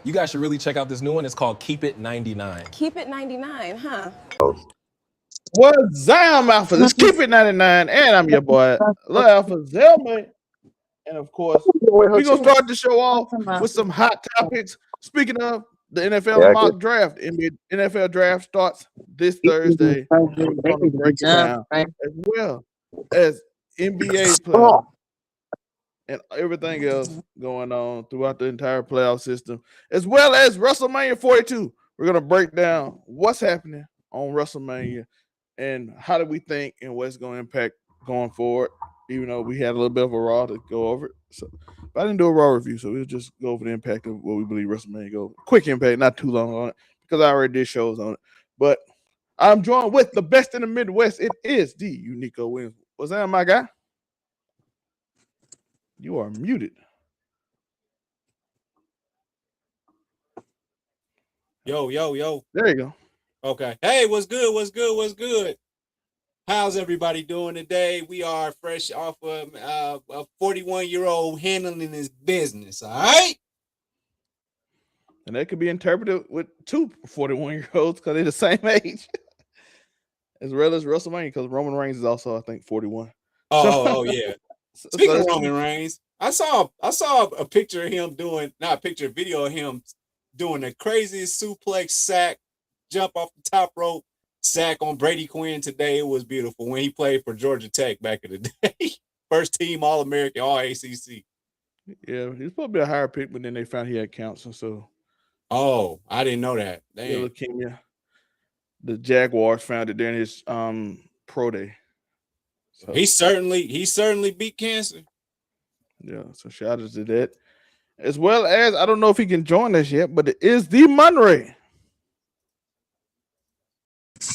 You guys should really check out this new one. It's called Keep It 99. Keep It 99, huh? What's Zam Alpha? Let's keep it 99. And I'm your boy, Lil Alpha Zelma. And of course, we're going to start the show off with some hot topics. Speaking of the NFL mock draft, NFL draft starts this Thursday. We're going to break it down as well as NBA playoffs and everything else going on throughout the entire playoff system, as well as WrestleMania 42. We're going to break down what's happening on WrestleMania and how do we think and what's going to impact going forward, even though we had a little bit of a Raw to go over it. So, but I didn't do a Raw review, so we'll just go over the impact of what we believe WrestleMania go. Quick impact, not too long on it, because I already did shows on it. But I'm joined with the best in the Midwest. It is the Unico Williams. What's that, my guy? You are muted. Yo. There you go. Okay. Hey, what's good? How's everybody doing today? We are fresh off of a 41-year-old handling his business, all right? And that could be interpreted with two 41-year-olds because they're the same age. As well as WrestleMania, because Roman Reigns is also, I think, 41. Oh, yeah. Speaking of Roman Reigns, I saw a picture of him doing, not a picture, a video of him doing the craziest suplex sack, jump off the top rope, sack on Brady Quinn today. It was beautiful when he played for Georgia Tech back in the day. First team All-American, All-ACC. Yeah, he's supposed to be a higher pick, but then they found he had cancer, so. Oh, I didn't know that. Yeah, leukemia. The Jaguars found it during his pro day. So he certainly beat cancer. Yeah, so shout out to that. As well as, I don't know if he can join us yet, but it is the Monray.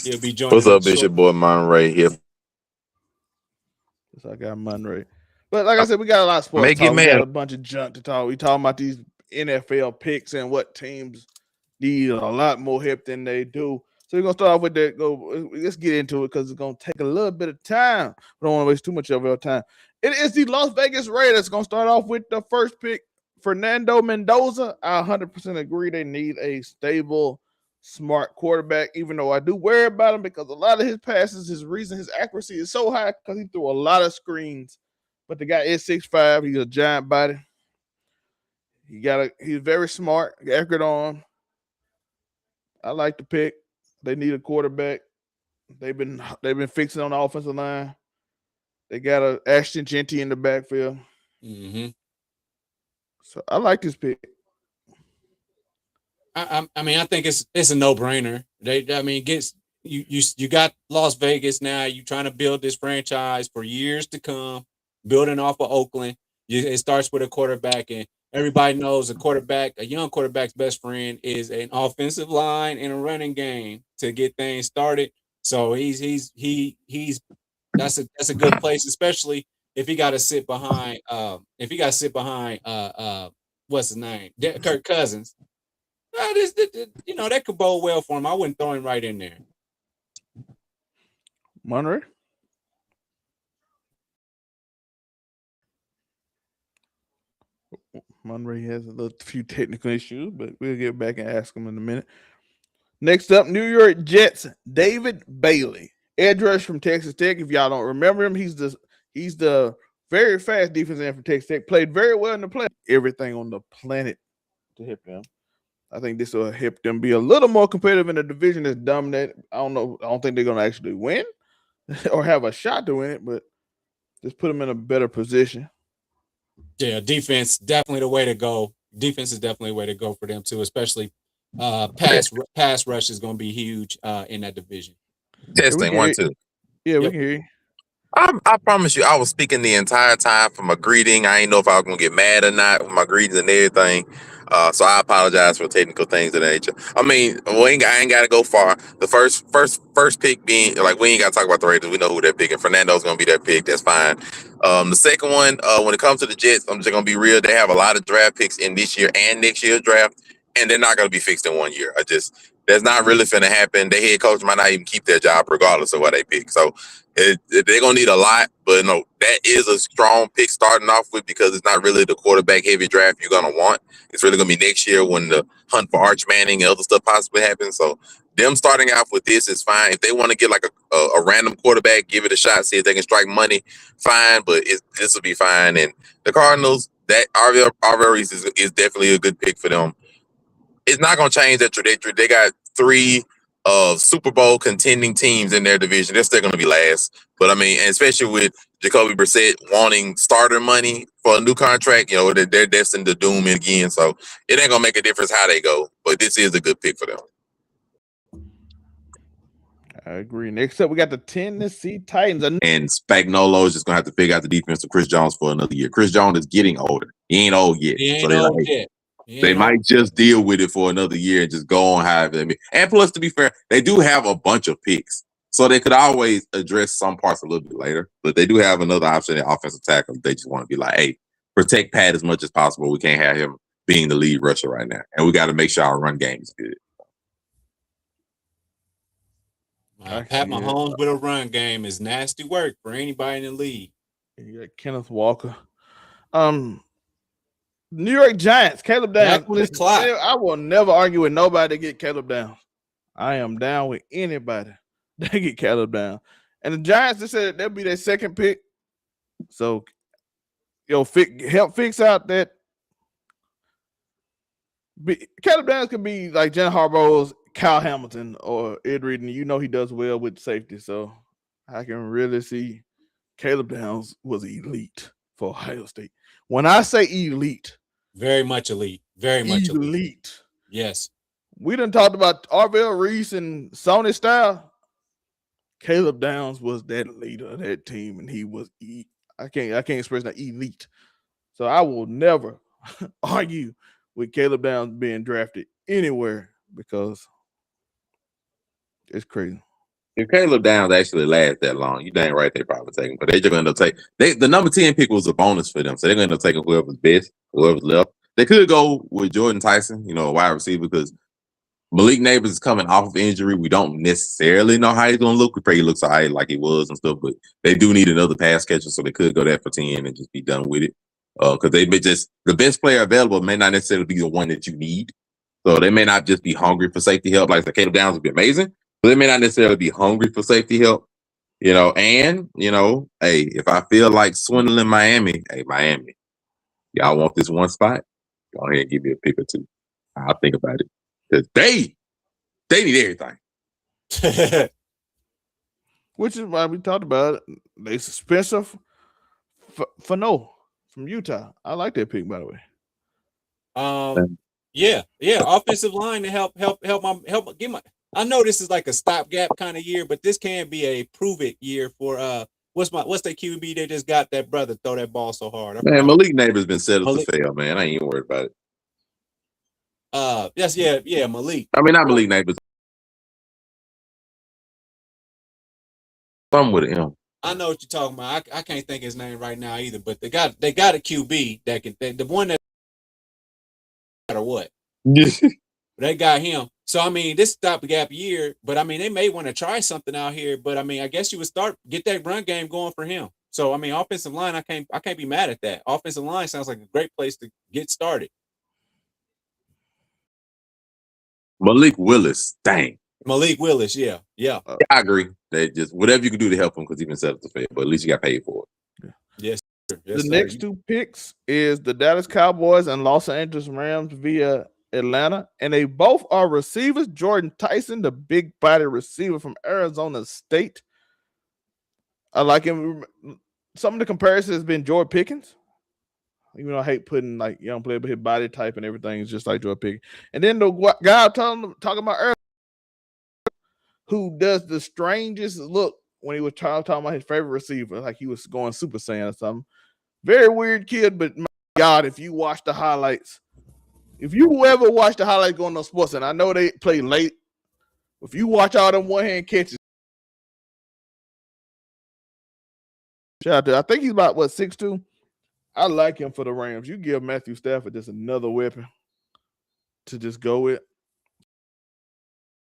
He'll be joining. What's up, it's your boy Monray here. So I got Monray. But like I said, we got a lot of sports talk. We got a bunch of junk to talk. We talking about these NFL picks and what teams need a lot more help than they do. So we're gonna start off with that. Let's get into it because it's gonna take a little bit of time. We don't want to waste too much of our time. It is the Las Vegas Raiders. Gonna start off with the first pick, Fernando Mendoza. I 100% agree. They need a stable, smart quarterback. Even though I do worry about him because a lot of his passes, his accuracy is so high because he threw a lot of screens. But the guy is 6'5". He's a giant body. He's very smart, accurate arm. I like the pick. They need a quarterback. They've been fixing on the offensive line. They got a Ashton Genty in the backfield. Mm-hmm. So I like this pick. I mean, I think it's a no-brainer. You got Las Vegas now. You're trying to build this franchise for years to come, building off of Oakland. It starts with a quarterback, and everybody knows a young quarterback's best friend is an offensive line and a running game to get things started. So that's a good place, especially if he got to sit behind what's his name, Kirk Cousins. That could bode well for him. I wouldn't throw him right in there. Monray? Monray has a few technical issues, but we'll get back and ask him in a minute. Next up, New York Jets, David Bailey, edge rush from Texas Tech. If y'all don't remember him, he's the very fast defense end from Texas Tech. Played very well in the play. Everything on the planet to help them. I think this will help them be a little more competitive in a division that's dominated. I don't think they're going to actually win or have a shot to win it, but just put them in a better position. Yeah, defense definitely the way to go. Defense is definitely the way to go for them too, especially pass rush is going to be huge in that division. Testing 1 2. Yeah, we can hear you. I promise you, I was speaking the entire time for my greeting. I didn't know if I was gonna get mad or not with my greetings and everything. So I apologize for technical things of that nature. I mean, I ain't gotta go far. The first pick being like, we ain't gotta talk about the Raiders. We know who they're picking. Fernando's gonna be their pick. That's fine. The second one, when it comes to the Jets, I'm just gonna be real. They have a lot of draft picks in this year and next year's draft, and they're not gonna be fixed in 1 year. that's not really finna happen. The head coach might not even keep their job regardless of what they pick. So they're gonna need a lot, but no, that is a strong pick starting off with because it's not really the quarterback heavy draft you're gonna want. It's really gonna be next year when the hunt for Arch Manning and other stuff possibly happens. So them starting off with this is fine. If they want to get like a random quarterback, give it a shot, see if they can strike money, fine. But this will be fine. And the Cardinals, that RV Reese is definitely a good pick for them. It's not going to change that trajectory. They got 3 Super Bowl contending teams in their division. They're still going to be last. But I mean, and especially with Jacoby Brissett wanting starter money for a new contract, you know, they're destined to doom again. So it ain't going to make a difference how they go. But this is a good pick for them. I agree. Next up, we got the Tennessee Titans. And Spagnuolo is just going to have to figure out the defense of Chris Jones for another year. Chris Jones is getting older. He ain't old yet. They might just deal with it for another year and just go on high. And plus, to be fair, they do have a bunch of picks. So they could always address some parts a little bit later. But they do have another option in offensive tackle. They just want to be like, hey, protect Pat as much as possible. We can't have him being the lead rusher right now. And we got to make sure our run game is good. Pat Mahomes with a run game is nasty work for anybody in the league. You got Kenneth Walker. New York Giants, Caleb Downs. I will never argue with nobody to get Caleb Downs. I am down with anybody that get Caleb Downs. And the Giants, they said that'll be their second pick. So, help fix out that. Caleb Downs could be like Jen Harbaugh's Kyle Hamilton or Ed Reed, and you know he does well with safety. So I can really see Caleb Downs was elite for Ohio State. When I say elite, very much elite. Very much elite. Yes. We done talked about Arvell Reese and Sony Style. Caleb Downs was that leader of that team, and he was I can't express that elite. So I will never argue with Caleb Downs being drafted anywhere because it's crazy. If Caleb Downs actually lasts that long, you dang right they probably take him. But they're just going to take the number 10 pick was a bonus for them. So they're going to take whoever's best, whoever's left. They could go with Jordan Tyson, a wide receiver, because Malik Neighbors is coming off of injury. We don't necessarily know how he's going to look. We pray he looks all right like he was and stuff, but they do need another pass catcher, so they could go there for 10 and just be done with it. Because they may just the best player available may not necessarily be the one that you need. So they may not just be hungry for safety help. Like the Caleb Downs would be amazing, but they may not necessarily be hungry for safety help. And hey, if I feel like swindling Miami, hey, Miami, y'all want this one spot? Go ahead and give me a pick or two. I'll think about it. Because they need everything. Which is why we talked about it. They Spencer Fano from Utah. I like that pick, by the way. Yeah. Offensive line to help get my. I know this is like a stopgap kind of year, but this can be a prove it year for what's that QB they just got that brother throw that ball so hard. Man, Malik Neighbors been set up to fail, man. I ain't even worried about it. Yes, Malik. I mean, not Malik Neighbors. Some with him. I know what you're talking about. I can't think his name right now either, but they got a QB that can the one that no matter what. They got him. So I mean, this stopgap year, but I mean, they may want to try something out here. But I mean, I guess you would get that run game going for him. So I mean, offensive line, I can't be mad at that. Offensive line sounds like a great place to get started. Malik Willis, dang. Malik Willis, yeah. I agree. They just whatever you can do to help him because he's been set up to fail, but at least you got paid for it. Yes. The next two picks is the Dallas Cowboys and Los Angeles Rams via Atlanta, and they both are receivers. Jordan Tyson, the big body receiver from Arizona State. I like him. Some of the comparisons has been George Pickens. Even though I hate putting like young player, but his body type and everything is just like George Pickens. And then the guy talking about earlier, who does the strangest look when he was talking about his favorite receiver, like he was going Super Saiyan or something. Very weird kid, but my God, if you watch the highlights, if you ever watch the highlights going on sports, and I know they play late, if you watch all them one-hand catches, shout out to, I think he's about 6'2". I like him for the Rams. You give Matthew Stafford just another weapon to just go with.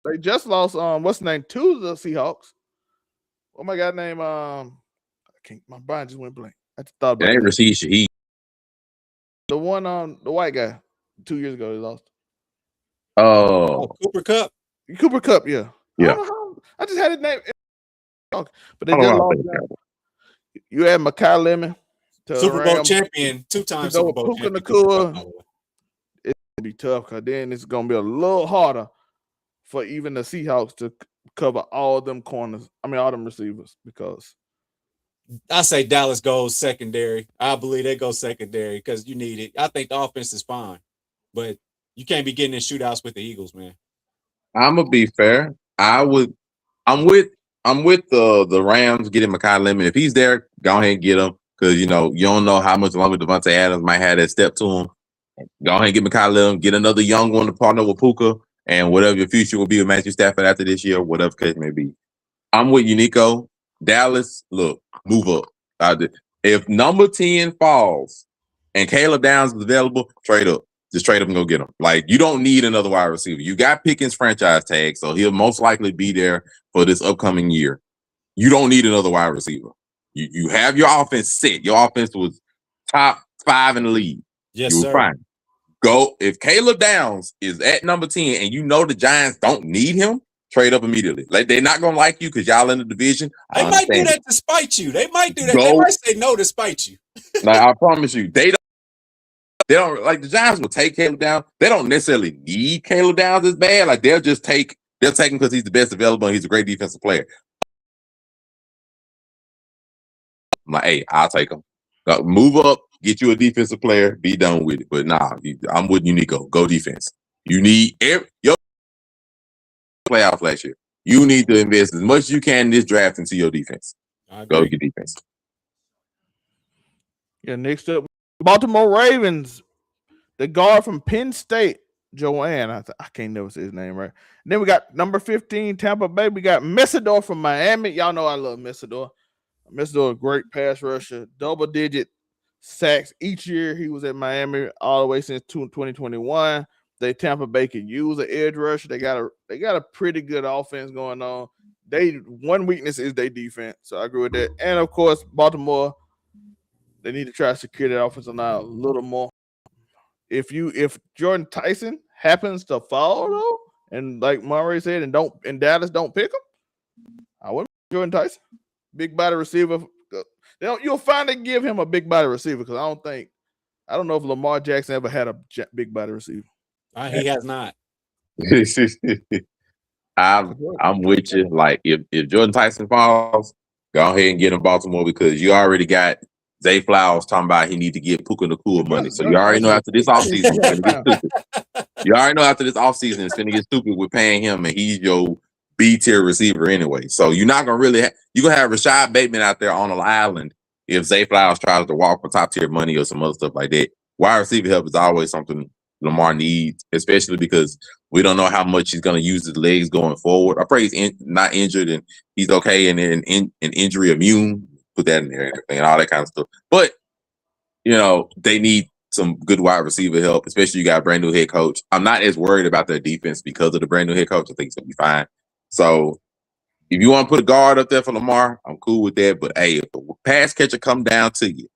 They just lost what's the name to the Seahawks. Oh my god, name I can't. My brain just went blank. I just thought It about ain't that. Rashid Shaheed. The one the white guy 2 years ago they lost. Oh, Cooper Cup. Cooper Cup, yeah. Yeah. I just had his name, but they I don't just know. lost. You had Makai Lemon to Super Bowl Rams, champion, 2-time to go Super with Bowl Puka champion. Nacua. It's gonna be tough because then it's gonna be a little harder for even the Seahawks to cover all them corners. I mean, all them receivers because I say Dallas goes secondary. I believe they go secondary because you need it. I think the offense is fine, but you can't be getting in shootouts with the Eagles, man. I'm gonna be fair. I'm with the Rams getting Makai Lemon. If he's there, go ahead and get him because you don't know how much longer Devontae Adams might have that step to him. Go ahead and get Makai Lemon, get another young one to partner with Puka, and whatever your future will be with Matthew Stafford after this year, whatever case may be. I'm with you, Nico. Dallas, look, move up. If number 10 falls and Caleb Downs is available, trade up. Just trade up and go get him. Like, you don't need another wide receiver. You got Pickens' franchise tag, so he'll most likely be there for this upcoming year. You don't need another wide receiver. You have your offense set. Your offense was top 5 in the league. Yes, you were sir. fine. Go if Caleb Downs is at number 10 and you know the Giants don't need him, trade up immediately. Like, they're not gonna like you because y'all in the division. They might do that to spite you. They might do that. Go. They might say no to spite you. Like, I promise you, they don't like the Giants will take Caleb Downs. They don't necessarily need Caleb Downs as bad. Like, they'll take him because he's the best available and he's a great defensive player. I'm like, hey, I'll take him. Move up, get you a defensive player, be done with it. But nah, I'm with you, Nico. Go defense. You need your playoff last year. You need to invest as much as you can in this draft into your defense. Go get defense. Yeah, next up, Baltimore Ravens. The guard from Penn State, Joanne. I can't never say his name right. And then we got number 15, Tampa Bay. We got Messidor from Miami. Y'all know I love Messidor. Messidor, a great pass rusher, double-digit sacks each year. He was at Miami all the way since 2021. They Tampa Bay can use an edge rusher. They got a pretty good offense going on. One weakness is their defense, so I agree with that. And of course, Baltimore, they need to try to secure that offensive line a little more. If Jordan Tyson happens to fall though, and like Murray said, and Dallas don't pick him, I wouldn't pick Jordan Tyson. Big body receiver. You'll finally give him a big body receiver because I don't know if Lamar Jackson ever had a big body receiver. He has not. I'm with you. Like, if Jordan Tyson falls, go ahead and get him Baltimore because you already got Zay Flowers talking about he need to get Puka Nacua money. So you already know after this offseason, it's gonna get stupid. You already know after this offseason, it's gonna get stupid with paying him, and he's your B-tier receiver anyway. So you're not gonna really you're gonna have Rashad Bateman out there on an island if Zay Flowers tries to walk for top tier money or some other stuff like that. Wide receiver help is always something Lamar needs, especially because we don't know how much he's going to use his legs going forward. I pray he's not injured and he's okay and injury immune. Put that in there and all that kind of stuff. But, they need some good wide receiver help, especially you got a brand new head coach. I'm not as worried about their defense because of the brand new head coach. I think it's going to be fine. So if you want to put a guard up there for Lamar, I'm cool with that. But, hey, if the pass catcher come down to you,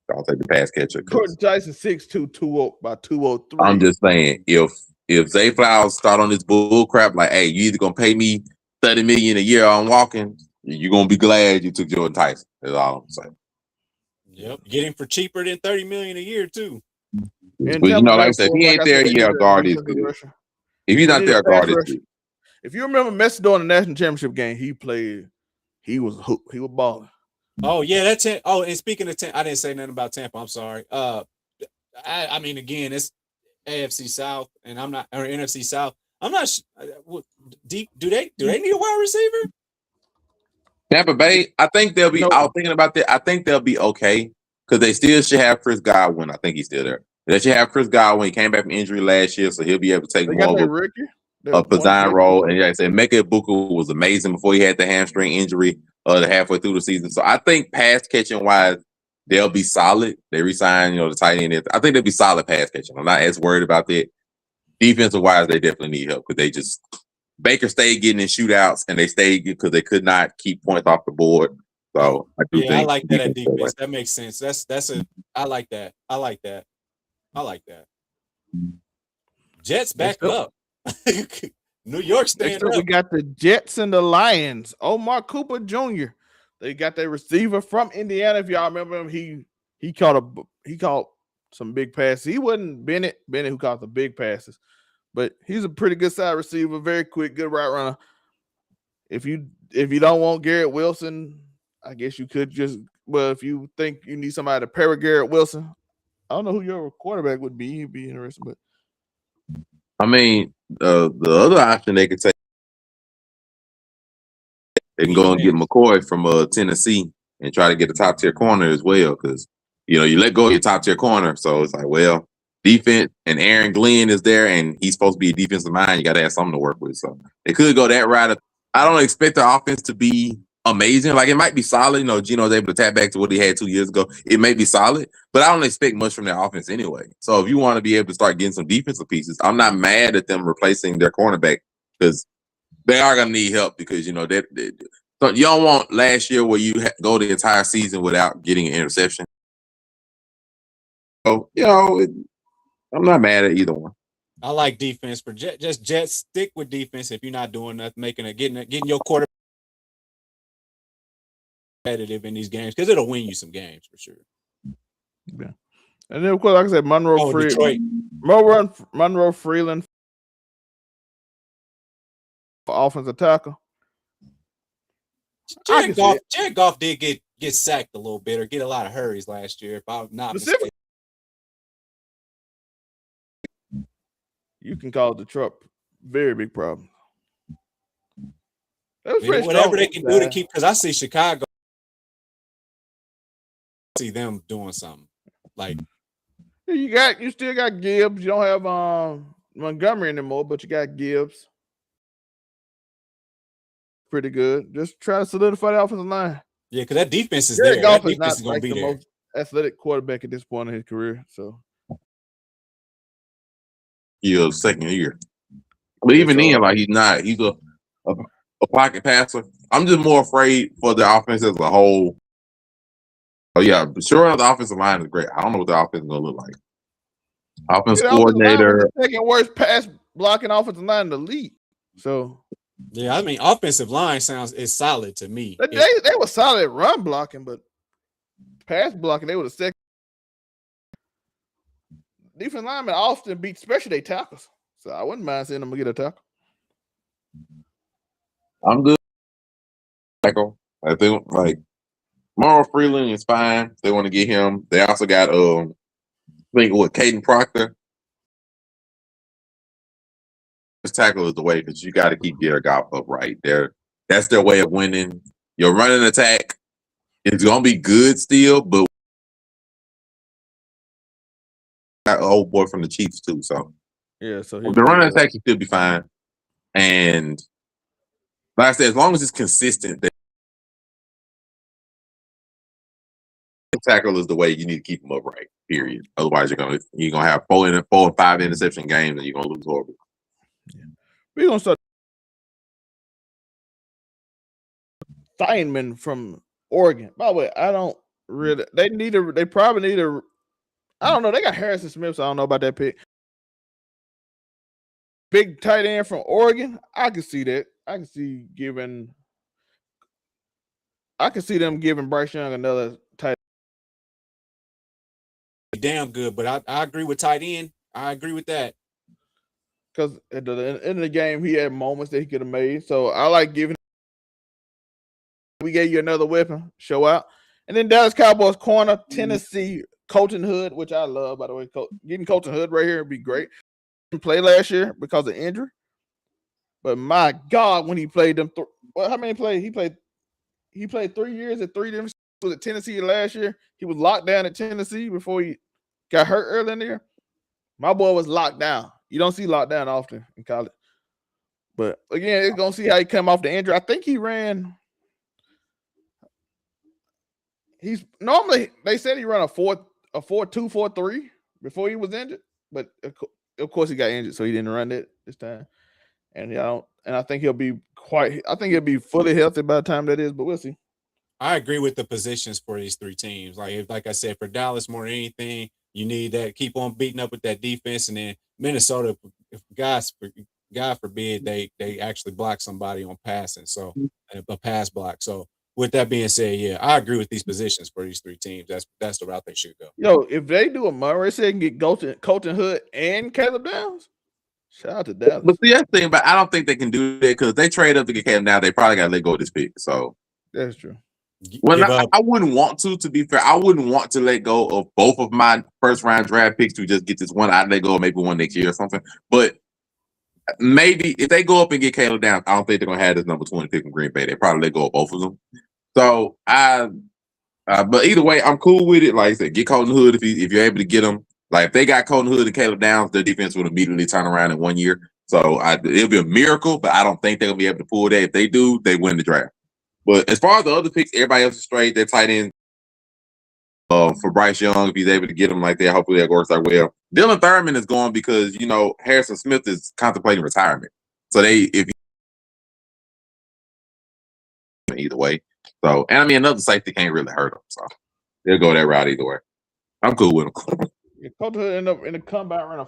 don't take the pass catcher. Jordan Tyson 6'2", by 203. I'm just saying, if Zay Flowers start on this bull crap, like, hey, you either gonna pay me $30 million a year on walking, you're gonna be glad you took Jordan Tyson. That's all I'm saying. Yep, get him for cheaper than $30 million a year too. But like I said, if he ain't there, yeah, guard is good. If he's not there, guard is good. If you remember Messidor in the national championship game, he was balling. Oh yeah, that's it. Oh, and speaking of Tampa, I didn't say nothing about Tampa. I'm sorry. I mean, again, it's AFC South, and I'm not, or NFC South. I'm not. Do they need a wide receiver? Tampa Bay, I think they'll be. I was thinking about that. I think they'll be okay because they still should have Chris Godwin. I think he's still there. They should have Chris Godwin. He came back from injury last year, so he'll be able to take more of a design role. And like I said, Mecca Ibuku was amazing before he had the hamstring injury halfway through the season. So I think pass catching wise, they'll be solid. They resign, the tight end. I think they'll be solid pass catching. I'm not as worried about that. Defensive wise, they definitely need help because Baker stayed getting in shootouts, and they stayed because they could not keep points off the board. So I do think I like that at defense. That makes sense. I like that. I like that. Jets back up. New York stand up. We got the Jets and the Lions. Omar Cooper Jr. They got their receiver from Indiana. If y'all remember him, he caught some big passes. He wasn't Bennett who caught the big passes, but he's a pretty good side receiver, very quick, good route runner. If you don't want Garrett Wilson, I guess you could just. Well, if you think you need somebody to pair with Garrett Wilson, I don't know who your quarterback would be. He'd be interesting, but I mean, the other option they could take, they can go and get McCoy from Tennessee and try to get a top tier corner as well. Because you let go of your top tier corner, so it's like, well, defense and Aaron Glenn is there, and he's supposed to be a defensive mind. You got to have something to work with. So they could go that route. I don't expect the offense to be amazing. Like, it might be solid. Gino's able to tap back to what he had 2 years ago. It may be solid, but I don't expect much from their offense anyway. So if you want to be able to start getting some defensive pieces, I'm not mad at them replacing their cornerback because they are going to need help because, so you don't want last year where you go the entire season without getting an interception. So, I'm not mad at either one. I like defense for Jets. Stick with defense if you're not doing nothing, getting your quarterback competitive in these games because it'll win you some games for sure. Yeah, and then of course, like I said, Monroe Freeland, for offensive tackle. Jared Goff did get sacked a little bit or get a lot of hurries last year. If I'm not mistaken. You can cause the truck very big problem. Whatever they can do to keep, because I see Chicago. See them doing something like you still got Gibbs. You don't have Montgomery anymore, but you got Gibbs. Pretty good. Just try to solidify the offensive line. Yeah, because that defense is there. Goff that is not is going to be the there. most athletic quarterback at this point in his career. So He's second year, but even then, like he's not. He's a pocket passer. I'm just more afraid for the offense as a whole. Oh yeah, sure enough, the offensive line is great. I don't know what the offense is gonna look like. Offense coordinator, second worst pass blocking offensive line in the league. So yeah, I mean, offensive line is solid to me. They were solid at run blocking, but pass blocking, they were the second. Defensive linemen often beat special day tackles, so I wouldn't mind seeing them get a tackle. I'm good. I think like Monroe Freeland is fine. They want to get him. They also got I think Caden Proctor. This tackle is the way because you got to keep Jared Goff upright. That's their way of winning. Your running attack is gonna be good still, but got an old boy from the Chiefs too. So yeah, so the running attack should still be fine. And like I said, as long as it's consistent, the tackle is the way you need to keep them upright. Period. Otherwise, you're gonna have 4 and 5 interception games, and you're gonna lose horribly. Yeah. We're gonna start. Steinman from Oregon. By the way, I don't really. They probably need a. I don't know. They got Harrison Smith, so I don't know about that pick. Big tight end from Oregon. I can see that. I can see them giving Bryce Young another tight. Damn good, but I agree with tight end. I agree with that. Because at the end of the game, he had moments that he could have made. So I like giving. We gave you another weapon. Show out. And then Dallas Cowboys corner, Tennessee, Colton Hood, which I love, by the way. Getting Colton Hood right here would be great. He didn't play last year because of injury. But my God, when he played them, how many played? He played 3 years at 3 different schools at Tennessee last year. He was locked down at Tennessee before he got hurt early in the year. My boy was locked down. You don't see locked down often in college. But again, it's gonna see how he come off the injury. I think he ran. Normally they said he ran a 4.2, 4.3 before he was injured, but of course he got injured, so he didn't run it this time. And and I think he'll be fully healthy by the time that is, but we'll see. I agree with the positions for these three teams. Like I said, for Dallas more than anything, you need that keep on beating up with that defense, and then Minnesota, if God forbid they actually block somebody on passing, so a pass block. So with that being said, yeah, I agree with these positions for these three teams. That's the route they should go. Yo, if they do a Murray said and get Colton Hood and Caleb Downs, shout out to Dallas. But see, that's the thing, but I don't think they can do that because they trade up to get Caleb Downs. They probably got to let go of this pick. So that's true. Well, I wouldn't want to be fair. I wouldn't want to let go of both of my first round draft picks to just get this one. I'd let go of maybe one next year or something. But maybe if they go up and get Caleb Downs, I don't think they're gonna have this number 20 pick from Green Bay. They probably let go of both of them. So but either way, I'm cool with it. Like I said, get Colton Hood if you're able to get them. Like if they got Colton Hood and Caleb Downs, their defense would immediately turn around in 1 year. So it'll be a miracle, but I don't think they're gonna be able to pull that. If they do, they win the draft. But as far as the other picks, everybody else is straight. They're tight end for Bryce Young. If he's able to get them like that, hopefully that works out well. Dylan Thurman is going because, Harrison Smith is contemplating retirement. So either way. So, and I mean, another safety can't really hurt them. So they'll go that route either way. I'm cool with them. Yeah, Colton Hood end up in the comeback runner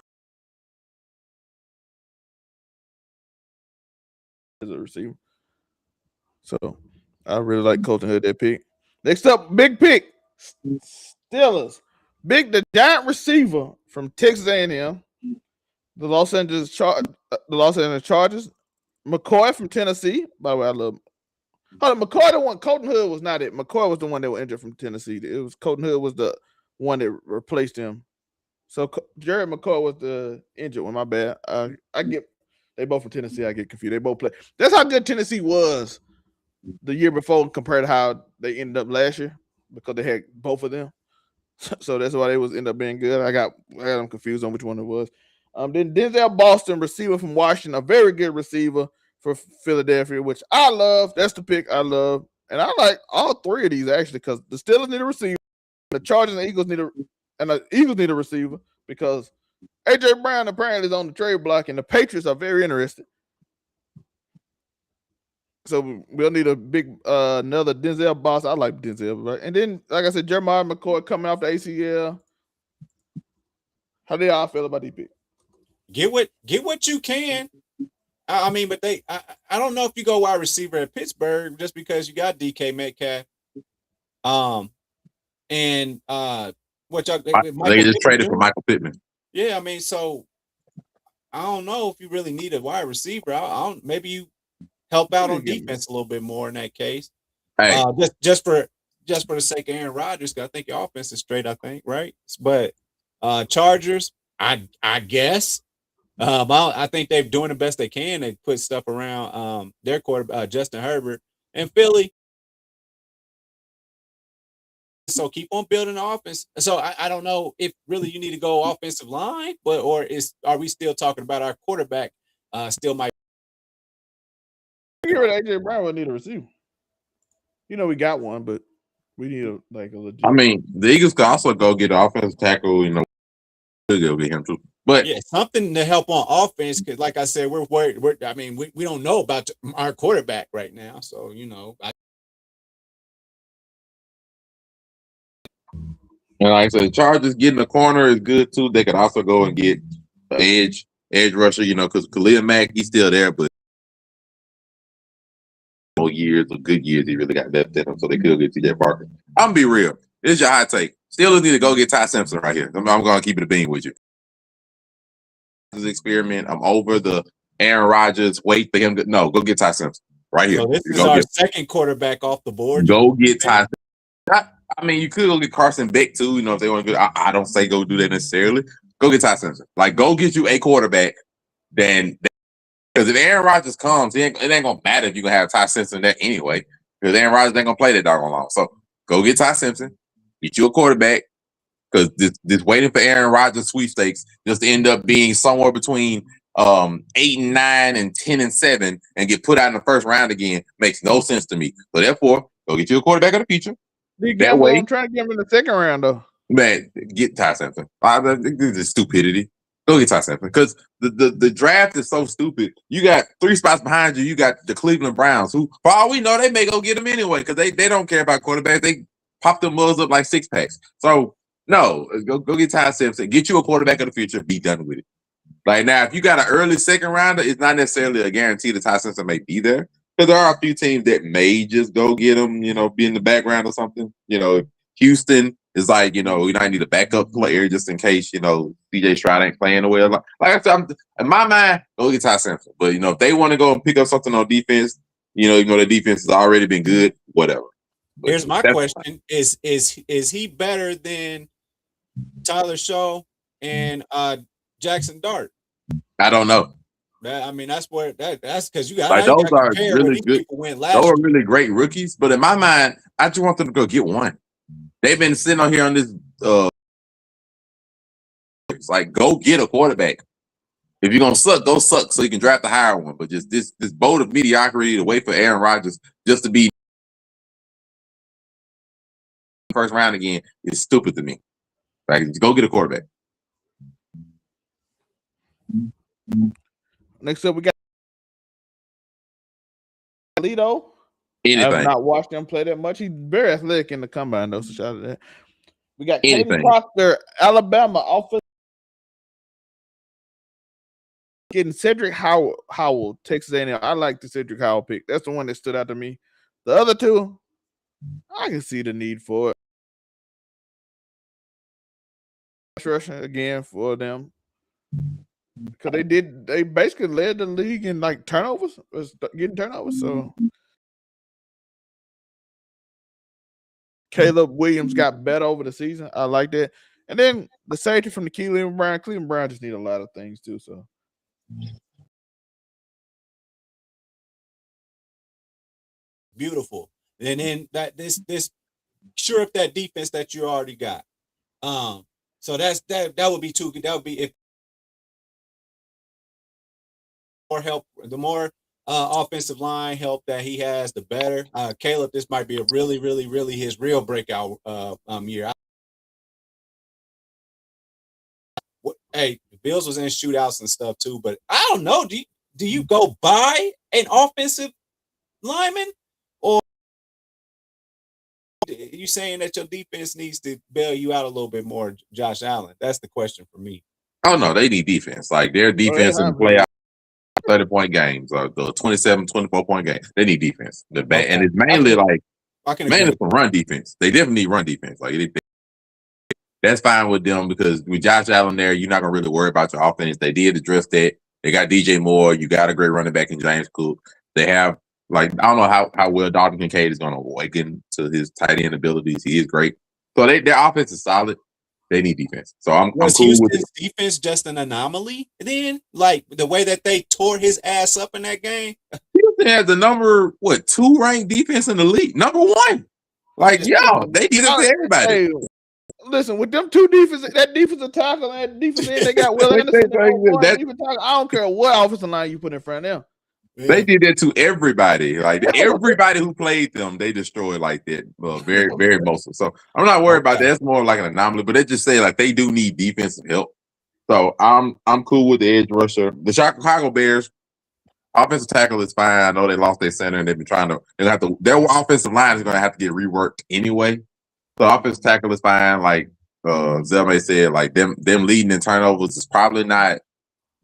as a receiver. So I really like Colton Hood, that pick. Next up, big pick. Steelers. The giant receiver from Texas A&M. The Los Angeles Chargers. McCoy from Tennessee. By the way, I love him. McCoy the one. Colton Hood was not it. McCoy was the one that was injured from Tennessee. It was Colton Hood was the one that replaced him. So Jared McCoy was the injured one. My bad. They both from Tennessee. I get confused. They both play. That's how good Tennessee was the year before compared to how they ended up last year because they had both of them. So that's why they end up being good. I got them confused on which one it was. Then Denzel Boston, receiver from Washington, a very good receiver for Philadelphia, which I love. That's the pick I love. And I like all three of these actually because the Steelers need a receiver, the Chargers and the Eagles need a receiver because AJ Brown apparently is on the trade block and the Patriots are very interested. So we'll need a big another Denzel Boston. I like Denzel, right? And then, like I said, Jeremiah McCoy coming off the ACL. How do y'all feel about these picks? Get what you can. I mean, but I don't know if you go wide receiver at Pittsburgh just because you got DK Metcalf. And what y'all they just traded for Michael Pittman. Yeah, I mean, so I don't know if you really need a wide receiver. Maybe you help out on defense a little bit more in that case. Hey. Just for the sake of Aaron Rodgers, because I think your offense is straight, I think, right? But Chargers, I guess. I think they're doing the best they can. They put stuff around their quarterback, Justin Herbert, and Philly. So keep on building the offense. So I don't know if really you need to go offensive line, are we still talking about our quarterback still might get rid of AJ Brown? We need a receiver. We got one, but we need a legit. I mean, the Eagles could also go get an offensive tackle. Could go get him too. But yeah, something to help on offense because, like I said, we're worried. We don't know about our quarterback right now, so And like I said, Chargers getting a corner is good too. They could also go and get an edge rusher, because Khalil Mack, he's still there, but good years he really got left in him, so they could get TJ Parker. I'm gonna be real. This is your hot take. Steelers need to go get Ty Simpson right here. I'm gonna keep it a bean with you. This experiment. I'm over the Aaron Rodgers. Wait for him to go get Ty Simpson right here. So this is our second quarterback off the board. Go get Ty. I mean, you could go get Carson Beck too. If they want to go, I don't say go do that necessarily. Go get Ty Simpson. Go get you a quarterback. Then, because if Aaron Rodgers comes, it ain't gonna matter if you gonna have Ty Simpson there anyway. Because Aaron Rodgers ain't gonna play that doggone long. So go get Ty Simpson. Get you a quarterback. Because this waiting for Aaron Rodgers sweepstakes just to end up being somewhere between 8-9 and 10-7 and get put out in the first round again makes no sense to me. So therefore, go get you a quarterback of the future. That way, I'm trying to get him in the second round though. Man, get Ty Simpson. This is stupidity. Go get Ty Sampson because the draft is so stupid. You got 3 spots behind you. You got the Cleveland Browns, who, for all we know, they may go get him anyway because they don't care about quarterbacks. They pop them mugs up like 6-packs. So no, go get Ty Sampson. Get you a quarterback of the future. Be done with it. Like now, if you got an early second rounder, it's not necessarily a guarantee that Ty Sampson may be there because there are a few teams that may just go get him. Be in the background or something. Houston is like, we might need a backup player just in case, CJ Stroud ain't playing well. Like I said, in my mind, go get Ty Sampson. But, if they want to go and pick up something on defense, even though the defense has already been good, whatever. But here's my question. Is he better than Tyler Shaw and Jackson Dart? I don't know. That's because you got like those are really good. Those are really great rookies. But in my mind, I just want them to go get one. They've been sitting on here on this. It's like, go get a quarterback. If you're gonna suck, go suck so you can draft a higher one. But just this boat of mediocrity to wait for Aaron Rodgers just to be first round again is stupid to me. Like, just go get a quarterback. Next up, we got Alito. Anything. I have not watched him play that much. He's very athletic in the combine, though. So shout out to that. We got Anything. Katie Proctor, Alabama offense. Getting Cedric Howell, Texas A&M. I like the Cedric Howell pick. That's the one that stood out to me. The other two, I can see the need for it. Rushing again for them because they basically led the league in like turnovers, getting turnovers. So Caleb Williams got better over the season. I like that. And then the safety from the Cleveland Brown just need a lot of things too. So beautiful. And then this sure up that defense that you already got. So that would be too good. That would be if more help, the more offensive line help that he has, the better. Caleb, this might be a really, really, really his real breakout year. Hey, the Bills was in shootouts and stuff too, but I don't know. Do you go buy an offensive lineman, or you saying that your defense needs to bail you out a little bit more, Josh Allen? That's the question for me. Oh no, they need defense. Like their defense in the playoff 30-point games or the 27, 24-point games. They need defense. And it's mainly mainly for run defense. They definitely need run defense. Like that's fine with them because with Josh Allen there, you're not gonna really worry about your offense. They did address that. They got DJ Moore. You got a great running back in James Cook. They have I don't know how well Dalton Kincaid is gonna awaken to his tight end abilities. He is great. So their offense is solid. They need defense. So I'm cool Houston's with it. Defense just an anomaly then? Like the way that they tore his ass up in that game? Houston has the number 2 ranked defense in the league. Number 1. Like, they did it to everybody. Hey, listen, with them two defenses, that defensive tackle and that defense end, they got Will Anderson. I don't care what offensive line you put in front of them. They did that to everybody. Like everybody who played them, they destroyed like that. Very, very mostly. So I'm not worried about that. It's more like an anomaly. But they just say like they do need defensive help. So I'm cool with the edge rusher. The Chicago Bears offensive tackle is fine. I know they lost their center and they've been trying to. Their offensive line is going to have to get reworked anyway. So offensive tackle is fine. Like Zelmay said, like them leading in turnovers is probably not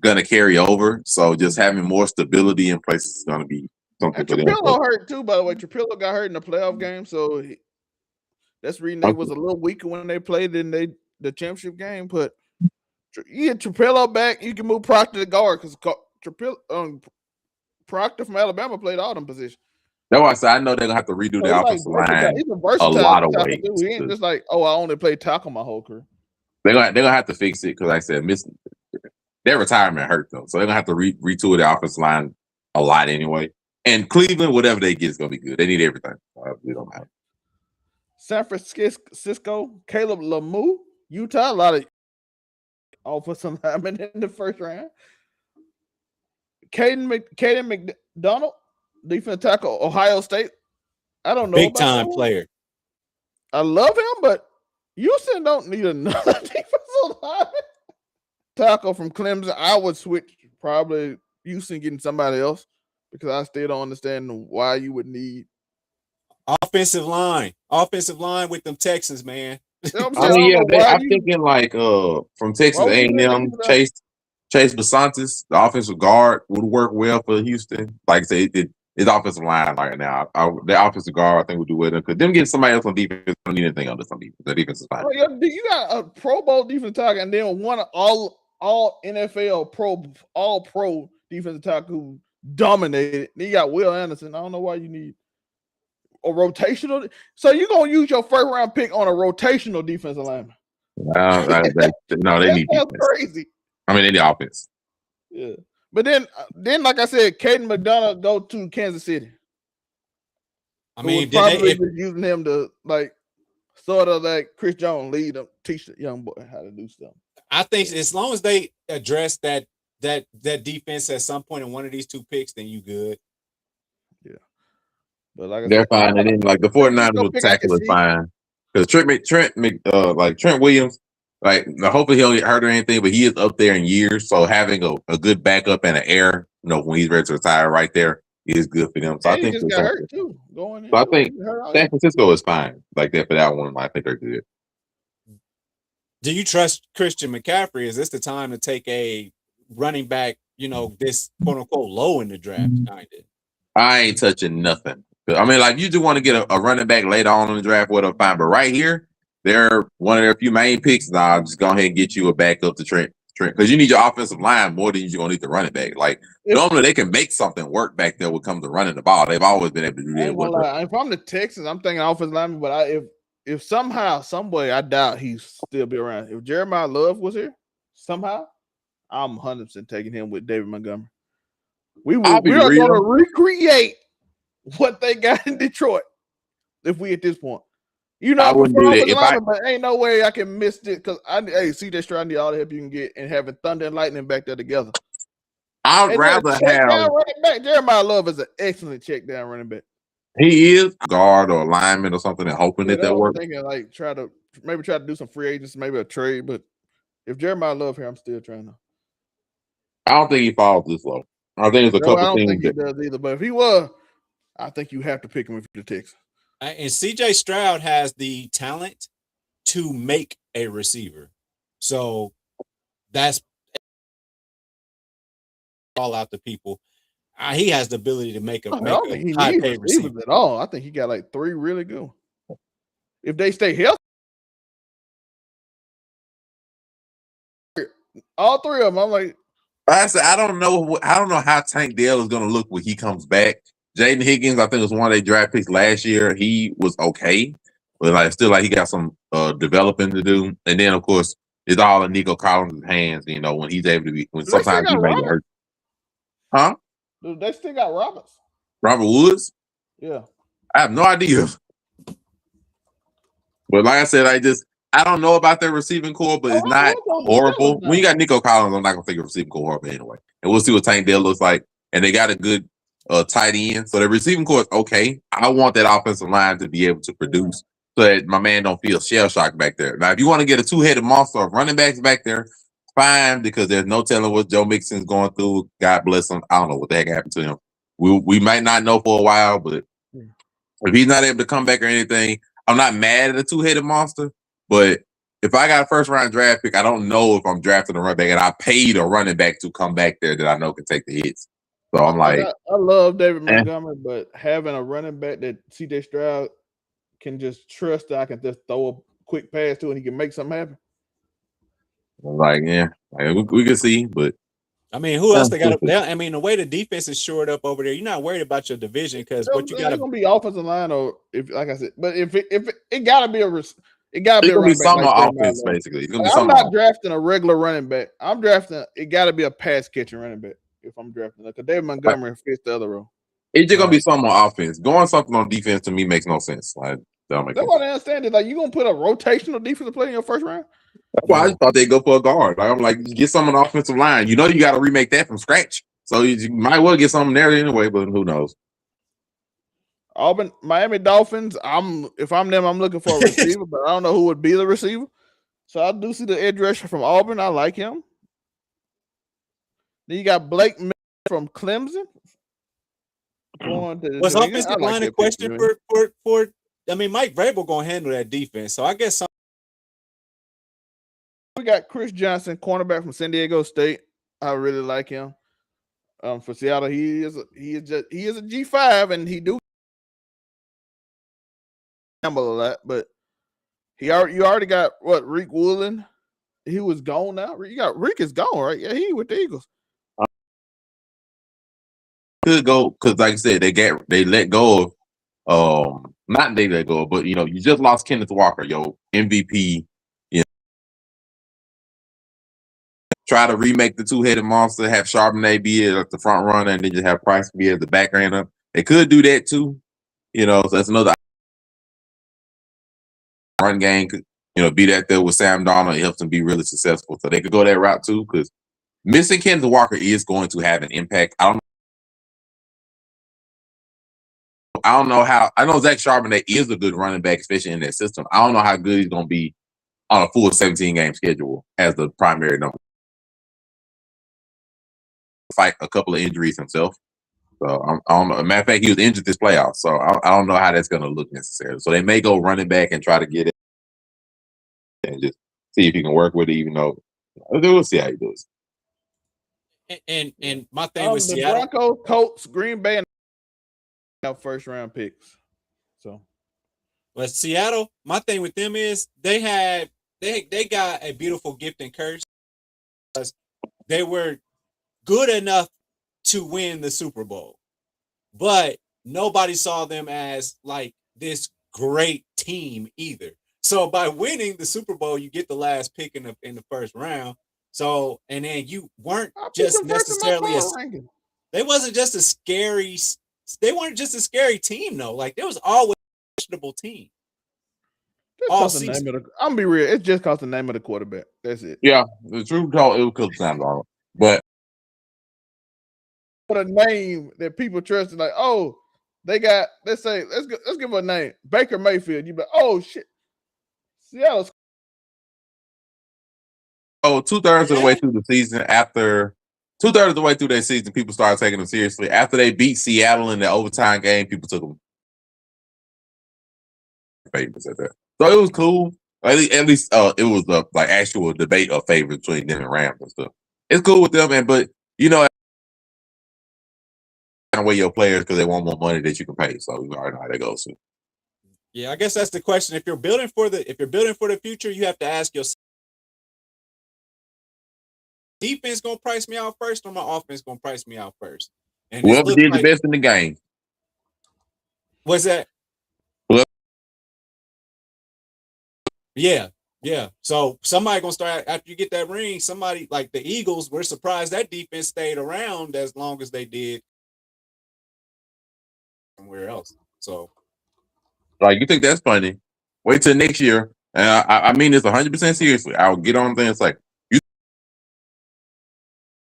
going to carry over. So just having more stability in places is going to be something for them. Trapillo hurt too, by the way. Trapillo got hurt in the playoff game, so that's the reason they was a little weaker when they played in the championship game. But you get Trapillo back, you can move Proctor to guard because Proctor from Alabama played all them positions. That's why I said I know they're gonna have to redo the offensive line a lot of ways. He ain't just like, I only played tackle my whole career. They're gonna have to fix it because, like I said, their retirement hurt them, so they're gonna have to retool the offensive line a lot anyway. And Cleveland, whatever they get is gonna be good. They need everything. We don't have. San Francisco, Caleb Lemieux, Utah, a lot of offensive linemen in the first round. Caden McDonald, defensive tackle, Ohio State. I don't know. Big time player. I love him, but Houston don't need another defensive lineman. tackle from Clemson, I would switch probably Houston getting somebody else because I still don't understand why you would need offensive line with them Texans, man. You know what I'm I saying? I mean, don't yeah, know why I'm you. thinking like from Texas Why would you do A&M, that? Chase Basantis, the offensive guard, would work well for Houston. Like I say, it's offensive line right now. The offensive guard, I think, would do well because them getting somebody else on defense don't need anything under some defense. The defense is fine. Oh, yeah, you got a Pro Bowl defensive tackle and then one all NFL all pro defensive tackle who dominated. Then you got Will Anderson. I don't know why you need a rotational. So you're gonna use your first round pick on a rotational defensive lineman? No, they need That's defense. crazy. I mean, they need offense. Yeah, but then like I said, Caden McDonough go to Kansas City. I mean, probably using him to like sort of like Chris Jones lead them, teach the young boy how to do stuff. I think as long as they address that defense at some point in one of these two picks, then you good. Yeah, but like they're fine, and then like the 49ers with tackle is fine because Trent Williams, like hopefully he don't get hurt or anything, but he is up there in years, so having a good backup and an heir, when he's ready to retire, right there is good for them. So I think he just got hurt too. So I think San Francisco is fine like that for that one. I think they're good. Do you trust Christian McCaffrey? Is this the time to take a running back, this quote unquote low in the draft kind of? I ain't touching nothing. I mean, like you do want to get a running back later on in the draft, whatever, fine. But right here, they're one of their few main picks. Now, just go ahead and get you a backup to Trent, because you need your offensive line more than you're gonna need the running back. Like normally, they can make something work back there when it comes to running the ball. They've always been able to do that. If I'm the Texans, I'm thinking offensive lineman. But if somehow, some way, I doubt he'd still be around. If Jeremiah Love was here, somehow, I'm 100% taking him with David Montgomery. We are going to recreate what they got in Detroit if we at this point. I wouldn't do that. But ain't no way I can miss it because CJ Stroud need all the help you can get and having Thunder and Lightning back there together. I'd rather have running back. Jeremiah Love is an excellent check down running back. He is guard or lineman or something and hoping that works. Thinking like try to do some free agents, maybe a trade. But if Jeremiah Love here, I'm still trying to. I don't think he falls this low. I think it's a couple I don't things think he does either. But if he was, I think you have to pick him if you're the Texans. And CJ Stroud has the talent to make a receiver. So that's all out to people. He has the ability to make a high paid receiver at all. I think he got like 3 really good. If they stay healthy, all 3 of them, I'm like. I said I don't know how Tank Dell is going to look when he comes back. Jaden Higgins, I think, was one of their draft picks last year. He was okay, but still he got some developing to do. And then of course it's all in Nico Collins' hands. When he's able to be. When sometimes he may get hurt. Huh? They still got Robert Woods. Yeah, I have no idea. But like I said, I don't know about their receiving core, but it's not horrible. When you got Nico Collins, I'm not gonna think of receiving core horrible anyway. And we'll see what Tank Dell looks like. And they got a good tight end, so the receiving core is okay. I want that offensive line to be able to produce, so that my man don't feel shell shocked back there. Now, if you want to get a 2-headed monster of running backs back there, fine, because there's no telling what Joe Mixon's going through. God bless him. I don't know what the heck happened to him. We might not know for a while, but if he's not able to come back or anything, I'm not mad at a 2-headed monster. But if I got a first-round draft pick, I don't know if I'm drafting a running back, and I paid a running back to come back there that I know can take the hits. So I'm like, I love David Montgomery, but having a running back that CJ Stroud can just trust that I can just throw a quick pass to and he can make something happen. We can see, but I mean, who else they got up there? I mean, the way the defense is shored up over there, you're not worried about your division because what you got to be offensive line or if, like I said, but if it got to be it got to be a running back. Like offense, basically. I'm not drafting a regular running back. I'm drafting. It got to be a pass catching running back if I'm drafting because David Montgomery fits the other role. It's just gonna be something on offense. Going something on defense to me makes no sense. That's what I understand. Like you gonna put a rotational defensive player in your first round? That's why I just thought they'd go for a guard. Like I'm like, get someone on the offensive line. You got to remake that from scratch. So you might well get something there anyway, but who knows? Miami Dolphins. If I'm them, I'm looking for a receiver, but I don't know who would be the receiver. So I do see the edge rusher from Auburn. I like him. Then you got Blake Miller from Clemson going to Was New England. offensive I like line a that pick question New England. for? I mean, Mike Vrabel gonna handle that defense, so I guess We got Chris Johnson, cornerback from San Diego State. I really like him. For Seattle, he is a G5, and he do gamble a lot, but you already got what, Rick Woolen. He was gone now. Rick is gone, right? Yeah, he with the Eagles. Could go because, like I said, they let go of not they let go, but you just lost Kenneth Walker, yo, MVP. Try to remake the two-headed monster, have Charbonnet be at the front runner, and then just have Price be at the back runner. They could do that too, so that's another run game. Could be that there with Sam Darnold, it helps them be really successful. So they could go that route too, because missing Kenneth Walker is going to have an impact. I don't know how. I know Zach Charbonnet is a good running back, especially in that system. I don't know how good he's going to be on a full 17-game schedule as the primary number. Fight a couple of injuries himself. So I don't know. Matter of fact, he was injured this playoff, so I don't know how that's going to look necessarily. So they may go running back and try to get it and just see if he can work with it, even though we'll see how he does. And my thing with the Seattle, Broncos, Colts, Green Bay, and have first round picks. So, but Seattle, my thing with them is they got a beautiful gift and curse because they were good enough to win the Super Bowl, but nobody saw them as like this great team either. So by winning the Super Bowl, you get the last pick in the first round. So, and then you weren't just necessarily they weren't just a scary team though. Like there was always a questionable team. I'm gonna be real. It's just cause the name of the quarterback. That's it. Yeah, the truth told, it was Sam Darnold, but for a name that people trust, like, oh, they got. Let's give them a name, Baker Mayfield. You be, oh shit, Seattle's. Oh, 2/3 of the way through the season, after 2/3 of the way through that season, people started taking them seriously. After they beat Seattle in the overtime game, people took them favorites at that. So it was cool. At least it was a like actual debate of favorites between them and Rams and stuff. It's cool with them, but away your players because they want more money that you can pay. So we already know how that goes. Yeah, I guess that's the question. If you're building for the future, you have to ask yourself: defense gonna price me out first, or my offense gonna price me out first? And whoever did the best in the game. What's that? Yeah. So somebody gonna start after you get that ring. Somebody like the Eagles, we're surprised that defense stayed around as long as they did somewhere else. So, like, you think that's funny? Wait till next year, and I mean this 100% seriously. I'll get on things like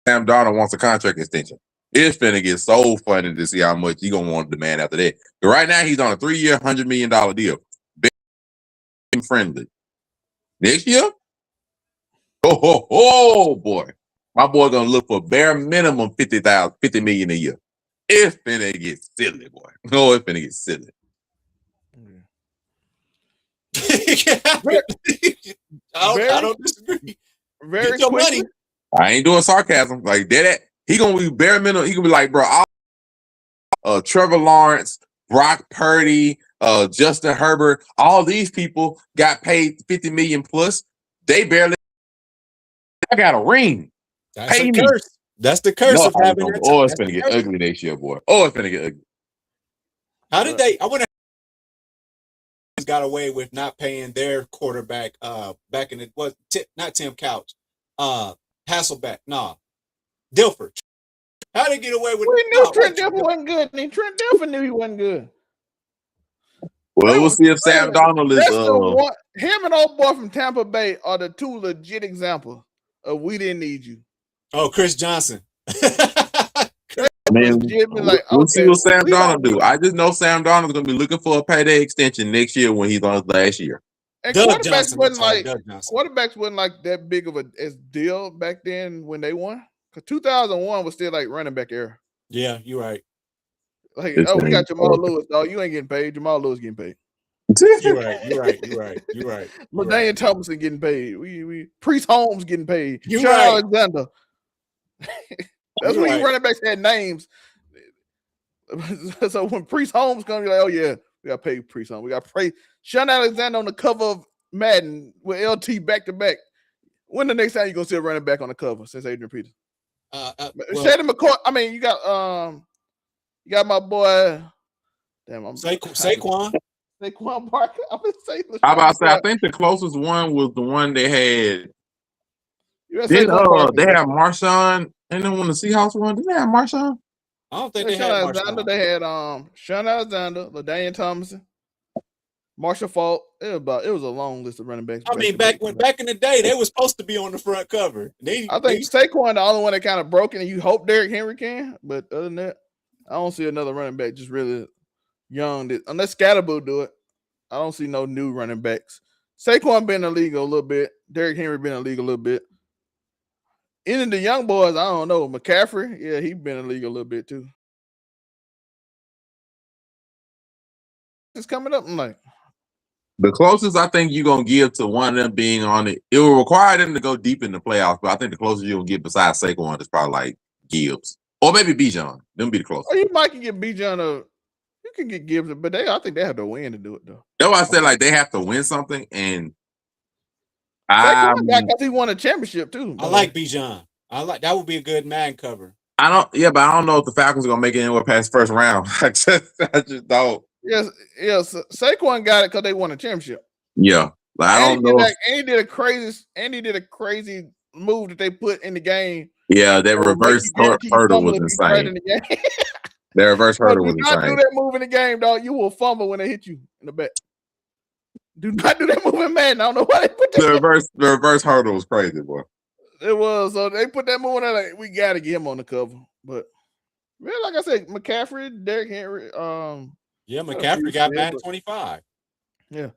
Sam Darnold wants a contract extension. It's finna get so funny to see how much he gonna want to demand after that. But right now he's on a 3-year, $100 million deal. Friendly. Next year, oh boy, my boy gonna look for bare minimum $50 million a year. It's finna get silly, boy. No, it's finna get silly. I don't disagree. Very quickly. Money. I ain't doing sarcasm like that. He gonna be bare minimum. He gonna be like, bro, Trevor Lawrence, Brock Purdy, Justin Herbert, all these people got paid $50 million plus. They barely. I got a ring. That's a curse. That's the curse of having that. Oh, it's gonna get ugly next year, boy. Oh, it's gonna get ugly. How did they? I wonder. Got away with not paying their quarterback. Back in it was not Tim Couch. Hasselbeck. Nah, Dilfer. How did they get away with? We knew Trent Dilfer wasn't good. And Trent Dilfer knew he wasn't good. Well, we'll see if Sam Darnold is. Him and old boy from Tampa Bay are the two legit examples of we didn't need you. Oh, Chris Johnson. Man, we'll see what Sam Darnold do. I just know Sam Darnold's gonna be looking for a payday extension next year when he's on his last year. And quarterbacks wasn't like that big of a deal back then when they won. Because 2001 was still like running back era. Yeah, you're right. Like, oh, we got Jamal Lewis, dog. You ain't getting paid. Jamal Lewis getting paid. You're right. LaDainian Thompson getting paid. We Priest Holmes getting paid. You're Sean right. Alexander. That's when you running backs had names. So when Priest Holmes comes, you're like, oh yeah, we got to pay Priest Holmes. We got to pay Sean Alexander on the cover of Madden with LT back to back. When the next time you gonna see a running back on the cover since Adrian Peterson? Shady McCoy. I mean, you got my boy. Damn, I'm Saquon. Saquon Barkley. I'm gonna say. How about say? I think the closest one was the one they had. They have Marshawn, and then when the Seahawks won, did they have Marshawn? I don't think they had Marshawn. They had Sean Alexander, LaDainian Thompson, Marshall Faulk. It was a long list of running backs. I mean, back in the day, they were supposed to be on the front cover. I think Saquon the only one that kind of broken, and you hope Derrick Henry can. But other than that, I don't see another running back just really young. Unless Scatterboo do it, I don't see no new running backs. Saquon been in the league a little bit. Derrick Henry been in the league a little bit. Any of the young boys, I don't know. McCaffrey, yeah, he been in the league a little bit too. It's coming up. I'm like, the closest I think you're gonna give to one of them being on it, it will require them to go deep in the playoffs. But I think the closest you'll get besides Saquon is probably like Gibbs or maybe Bijan. Them be the closest. Or you might can get Bijan. You can get Gibbs, but I think they have to win to do it though. That's why I said like they have to win something, and because he won a championship too. I like Bijan. I like that would be a good man cover. but I don't know if the Falcons are gonna make it anywhere past first round. I just don't. Yes. Saquon got it because they won a championship. Yeah, I don't know. Andy did a crazy move that they put in the game. Yeah, that reverse hurdle was insane. That reverse hurdle was insane. Do not do that move in the game, dog. You will fumble when they hit you in the back. Do not do that move in Madden. I don't know why they put that. The reverse hurdle was crazy, boy. It was. So they put that move in there. Like, we got to get him on the cover. But really, like I said, McCaffrey, Derrick Henry. Yeah, McCaffrey got Madden 25. Yeah.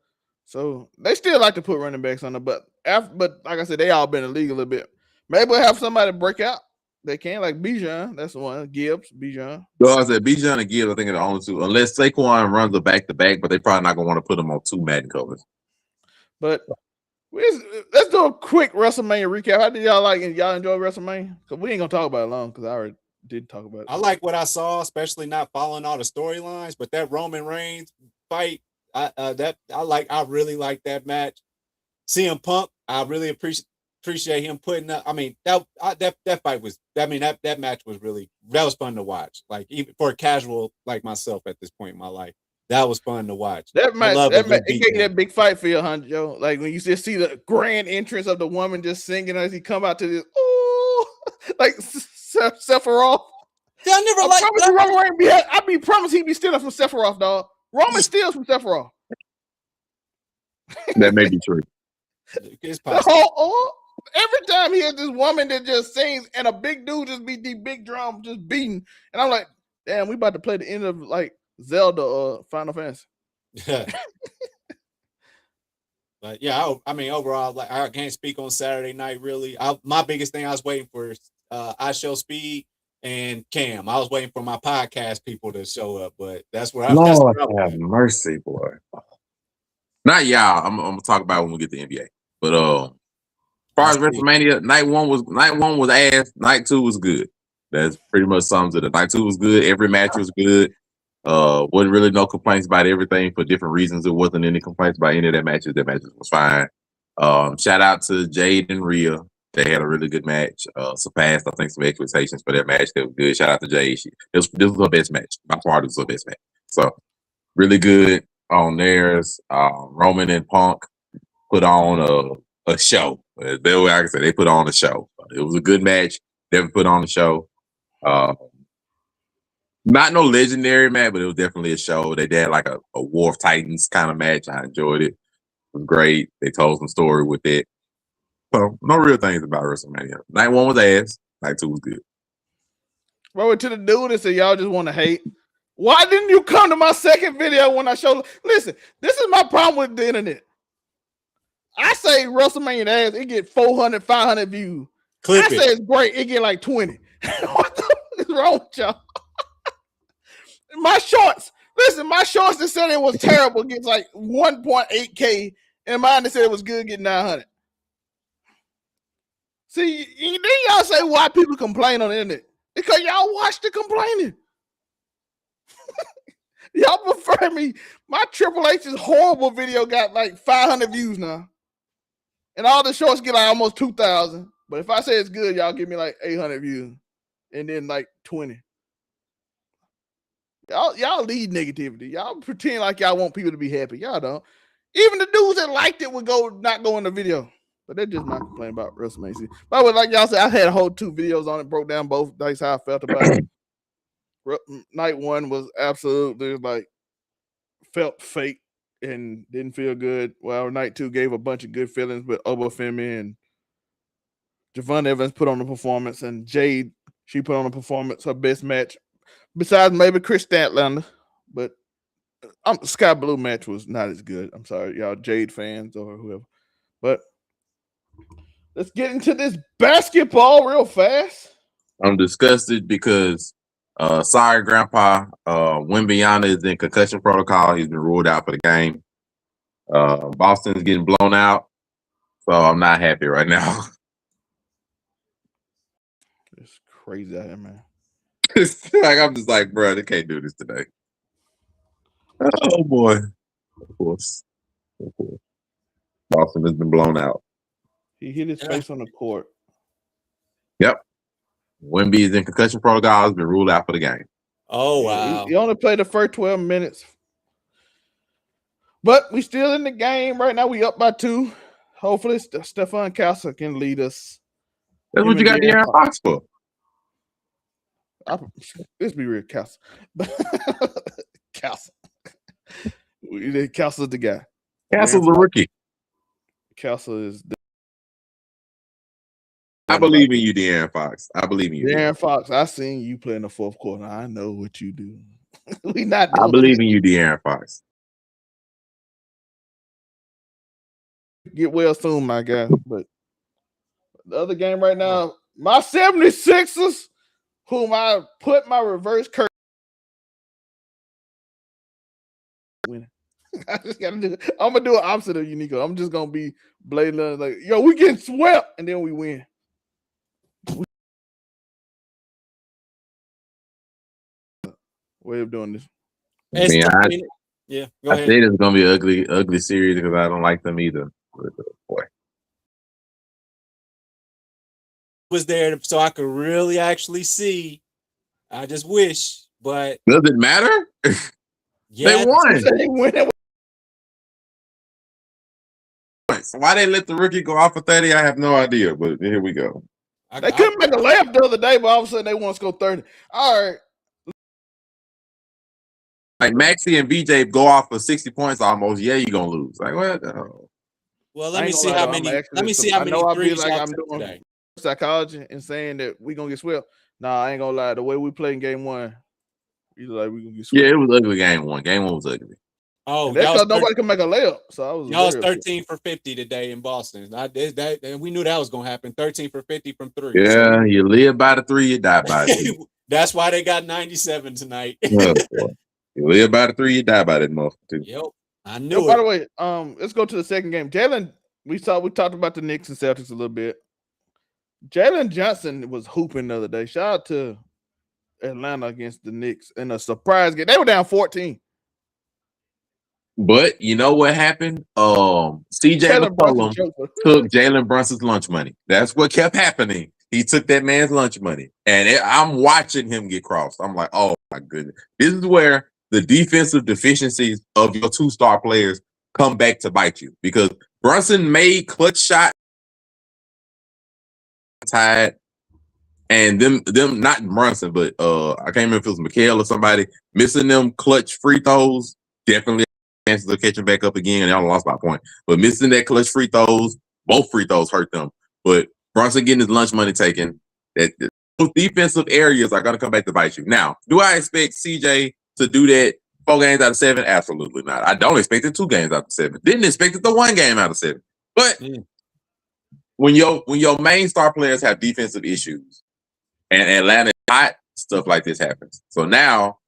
So they still like to put running backs on them, but like I said, they all been in the league a little bit. Maybe we'll have somebody break out. They can, like Bijan. That's the one. Gibbs, Bijan. So I said Bijan and Gibbs, I think are the only two. Unless Saquon runs a back-to-back, but they probably not going to want to put them on two Madden covers. But let's do a quick WrestleMania recap. How did y'all like it? Y'all enjoy WrestleMania? Because we ain't going to talk about it long because I already did talk about it. I like what I saw, especially not following all the storylines, but that Roman Reigns fight, I really like that match. CM Punk, I really appreciate him putting up. I mean, that fight was. I mean, that match was really fun to watch. Like even for a casual like myself at this point in my life, that was fun to watch. That match, it gave you that big fight feel, huh, Joe? Like when you just see the grand entrance of the woman just singing as he come out to this, ooh, like Sephiroth. I never liked Roman Reigns. I be promised he'd be stealing from Sephiroth, dog. Roman steals from Sephiroth. That may be true. It's possible. Every time he has this woman that just sings and a big dude just beat the big drum just beating, and I'm like, damn, we about to play the end of like Zelda or Final Fantasy. But yeah, I mean, overall, like I can't speak on Saturday night really. My biggest thing I was waiting for I Show Speed and Cam. I was waiting for my podcast people to show up, but that's where Lord have mercy, boy. Not y'all. I'm gonna talk about it when we get to NBA. But as far as WrestleMania, night one was ass. Night two was good. That's pretty much sums it up. Night two was good. Every match was good. Wasn't really no complaints about everything for different reasons. There wasn't any complaints about any of their matches. Their matches was fine. Shout out to Jade and Rhea. They had a really good match. Surpassed, I think, some expectations for their match. That was good. Shout out to Jade. This was her best match. By far, this was her best match. So really good on theirs. Roman and Punk put on a show. That's the way I can say they put on a show. It was a good match. They put on the show. Not no legendary match, but it was definitely a show. They did like a War of Titans kind of match. I enjoyed it. It was great. They told some story with it. So no real things about WrestleMania. Night one was ass. Night two was good. Well, to the dude that said y'all just want to hate. Why didn't you come to my second video when I showed? Listen, this is my problem with the internet. I say WrestleMania ass, it get 400, 500 views. Clip I it. say it's great. It get like 20. What the fuck is wrong with y'all? My shorts. Listen, my shorts that said it was terrible gets like 1.8K, and mine that said it was good get 900. See, then y'all say why people complain on the internet. Because y'all watch the complaining. Y'all prefer me. My Triple H's horrible video got like 500 views now. And all the shorts get like almost 2,000. But if I say it's good, y'all give me like 800 views. And then like 20. Y'all lead negativity. Y'all pretend like y'all want people to be happy. Y'all don't. Even the dudes that liked it would not go in the video. But that's just my complaint about Wrestlemania. But like y'all said, I had a whole 2 videos on it, broke down both nights how I felt about it. Night 1 was absolutely like felt fake and didn't feel good. Well, night 2 gave a bunch of good feelings with Obafemi and Javon Evans put on the performance, and Jade, she put on a performance, her best match, besides maybe Chris Statlander. But Sky Blue match was not as good. I'm sorry, y'all Jade fans or whoever. But let's get into this basketball real fast. I'm disgusted because sorry, Grandpa. Wimbiana is in concussion protocol. He's been ruled out for the game. Boston's getting blown out, so I'm not happy right now. It's crazy out here, man. It's like I'm just like, bro, they can't do this today. Oh boy, of course. Boston has been blown out. He hit his face on the court. Yep. Wemby is in concussion protocol. Has been ruled out for the game. Oh wow! He only played the first 12 minutes, but we still in the game right now. We up by 2. Hopefully, Stefan Castle can lead us. That's what you got De'Aaron Fox for. Let's be real, Castle. Castle. Castle's the guy. Castle's a rookie. Castle is. I believe in you, De'Aaron Fox. I believe in you. De'Aaron Fox, I seen you play in the 4th quarter. I know what you do. We not. I believe in you, De'Aaron Fox. Get well soon, my guy. But the other game right now, my 76ers, whom I put my reverse curse. Winning. I just gotta do it. I'm gonna do an opposite of you, Nico. I'm just gonna be blatant like, yo, we getting swept, and then we win. Way of doing this. I mean, yeah, go ahead. I say it's gonna be an ugly series because I don't like them either. Boy, Was there so I could really actually see. I just wish, but does it matter? yeah, They won. They win. So why they let the rookie go off for 30? I have no idea. But here we go. They couldn't make a layup the other day, but all of a sudden they want to score 30. All right. Like Maxey and VJ go off for 60 points almost. Yeah, you're gonna lose. Like what the hell? Well, let me see how many. Let me see how many threes like I'm doing today. Psychology and saying that we gonna get swept. Nah, I ain't gonna lie. The way we played in game 1, we like we gonna get swept. Yeah, it was ugly game 1. Game 1 was ugly. Oh, and that's because nobody can make a layup. So I was. Y'all was 13 for 50 today in Boston. And we knew that was gonna happen. 13 for 50 from 3. Yeah, so. You live by the 3, you die by it. That's why they got 97 tonight. You live by the 3, you die by that most too. Yep, I knew it. By the way, let's go to the second game. Jalen, we talked about the Knicks and Celtics a little bit. Jalen Johnson was hooping the other day. Shout out to Atlanta against the Knicks in a surprise game. They were down 14. But you know what happened? CJ McCollum took Jalen Brunson's lunch money. That's what kept happening. He took that man's lunch money, and I'm watching him get crossed. I'm like, oh my goodness, this is where the defensive deficiencies of your 2-star players come back to bite you, because Brunson made clutch shot tied, and them not Brunson, but I can't remember if it was Mikhail or somebody missing them clutch free throws. Definitely chances of catching back up again. Y'all lost by a point, but missing that clutch free throws, both free throws hurt them. But Brunson getting his lunch money taken, those defensive areas are going to come back to bite you. Now, do I expect CJ to do that 4 games out of 7? Absolutely not. I don't expect it 2 games out of 7. Didn't expect it the 1 game out of 7. But when your main star players have defensive issues, and Atlanta hot, stuff like this happens. So now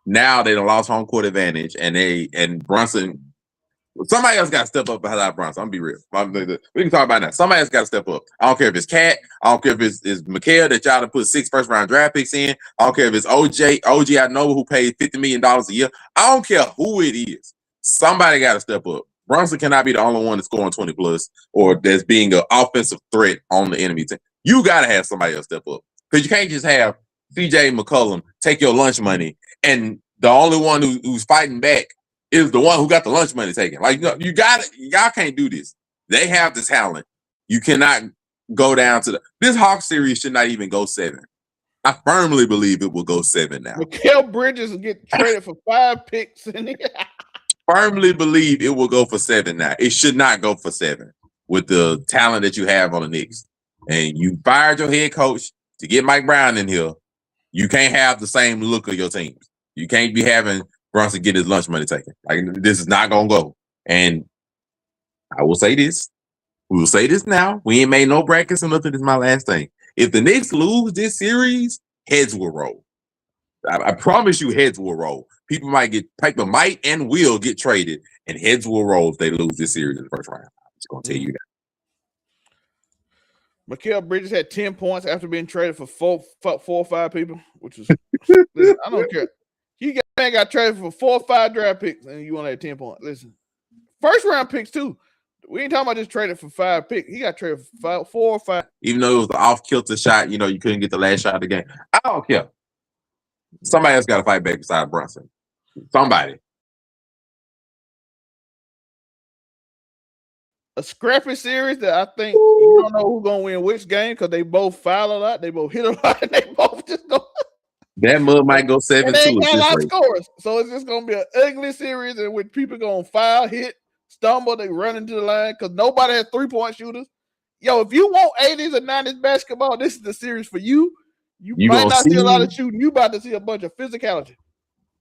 they done lost home court advantage, and Brunson. Somebody else got to step up behind Brunson. I'm gonna be real. We can talk about that. Somebody else got to step up. I don't care if it's Cat. I don't care if it's Mikhail that y'all to put 6 first-round draft picks in. I don't care if it's OG Anunoby who paid $50 million a year. I don't care who it is. Somebody got to step up. Brunson cannot be the only one that's scoring 20 plus or that's being an offensive threat on the enemy team. You got to have somebody else step up because you can't just have CJ McCollum take your lunch money and the only one who's fighting back is the one who got the lunch money taken. Like, you got it. Y'all can't do this. They have the talent. You cannot go down to this Hawks series should not even go 7. I firmly believe it will go 7 now. Mikal Bridges will get traded for 5 picks. Firmly believe it will go for 7 now. It should not go for 7 with the talent that you have on the Knicks. And you fired your head coach to get Mike Brown in here. You can't have the same look of your teams. You can't be having Brunson get his lunch money taken. Like, this is not gonna go. And I will say this. We will say this now. We ain't made no brackets or nothing. This is my last thing. If the Knicks lose this series, heads will roll. I promise you, heads will roll. People might and will get traded, and heads will roll if they lose this series in the first round. I'm just gonna tell you that. Mikal Bridges had 10 points after being traded for four or 5 people, which is listen, I don't care. Man got traded for 4 or 5 draft picks, and you only had 10 points. Listen, first round picks too. We ain't talking about just traded for 5 picks. He got traded for 4 or 5. Even though it was the off-kilter shot, you couldn't get the last shot of the game. I don't care. Somebody else got to fight back beside Brunson. Somebody. A scrappy series that I think you don't know who's gonna win which game because they both foul a lot, they both hit a lot, and they both just go. That mud might go 7-2. They ain't got a lot of scores, so it's just gonna be an ugly series in which people gonna foul, hit, stumble, they run into the line because nobody has 3-point shooters. Yo, if you want 80s and 90s basketball, this is the series for you. You might not see a lot of shooting. You about to see a bunch of physicality.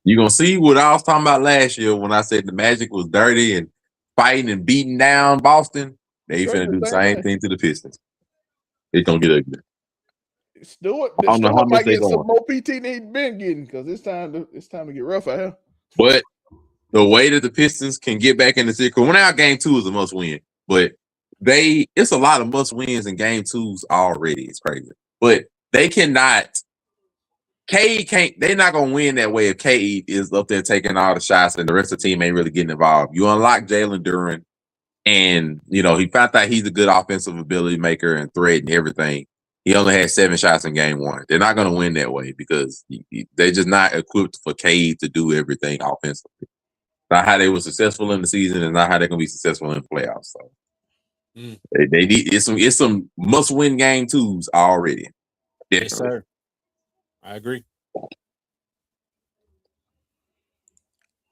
You're gonna see what I was talking about last year when I said the Magic was dirty and fighting and beating down Boston. They finna do the same thing to the Pistons. It's gonna get ugly. Stewart, I don't know how much might get some more PT than he's been getting because it's time to get rough out here. But the way that the Pistons can get back in the series, because now game 2 is a must win, but it's a lot of must wins in game 2s already. It's crazy, but they cannot. Cade can't. They're not gonna win that way if Cade is up there taking all the shots and the rest of the team ain't really getting involved. You unlock Jalen Duren, and he found out he's a good offensive ability maker and threat and everything. He only had 7 shots in game 1. They're not going to win that way because they're just not equipped for Cade to do everything offensively. Not how they were successful in the season and not how they're going to be successful in the playoffs. So they need it's some must-win game 2s already. Definitely. Yes, sir. I agree.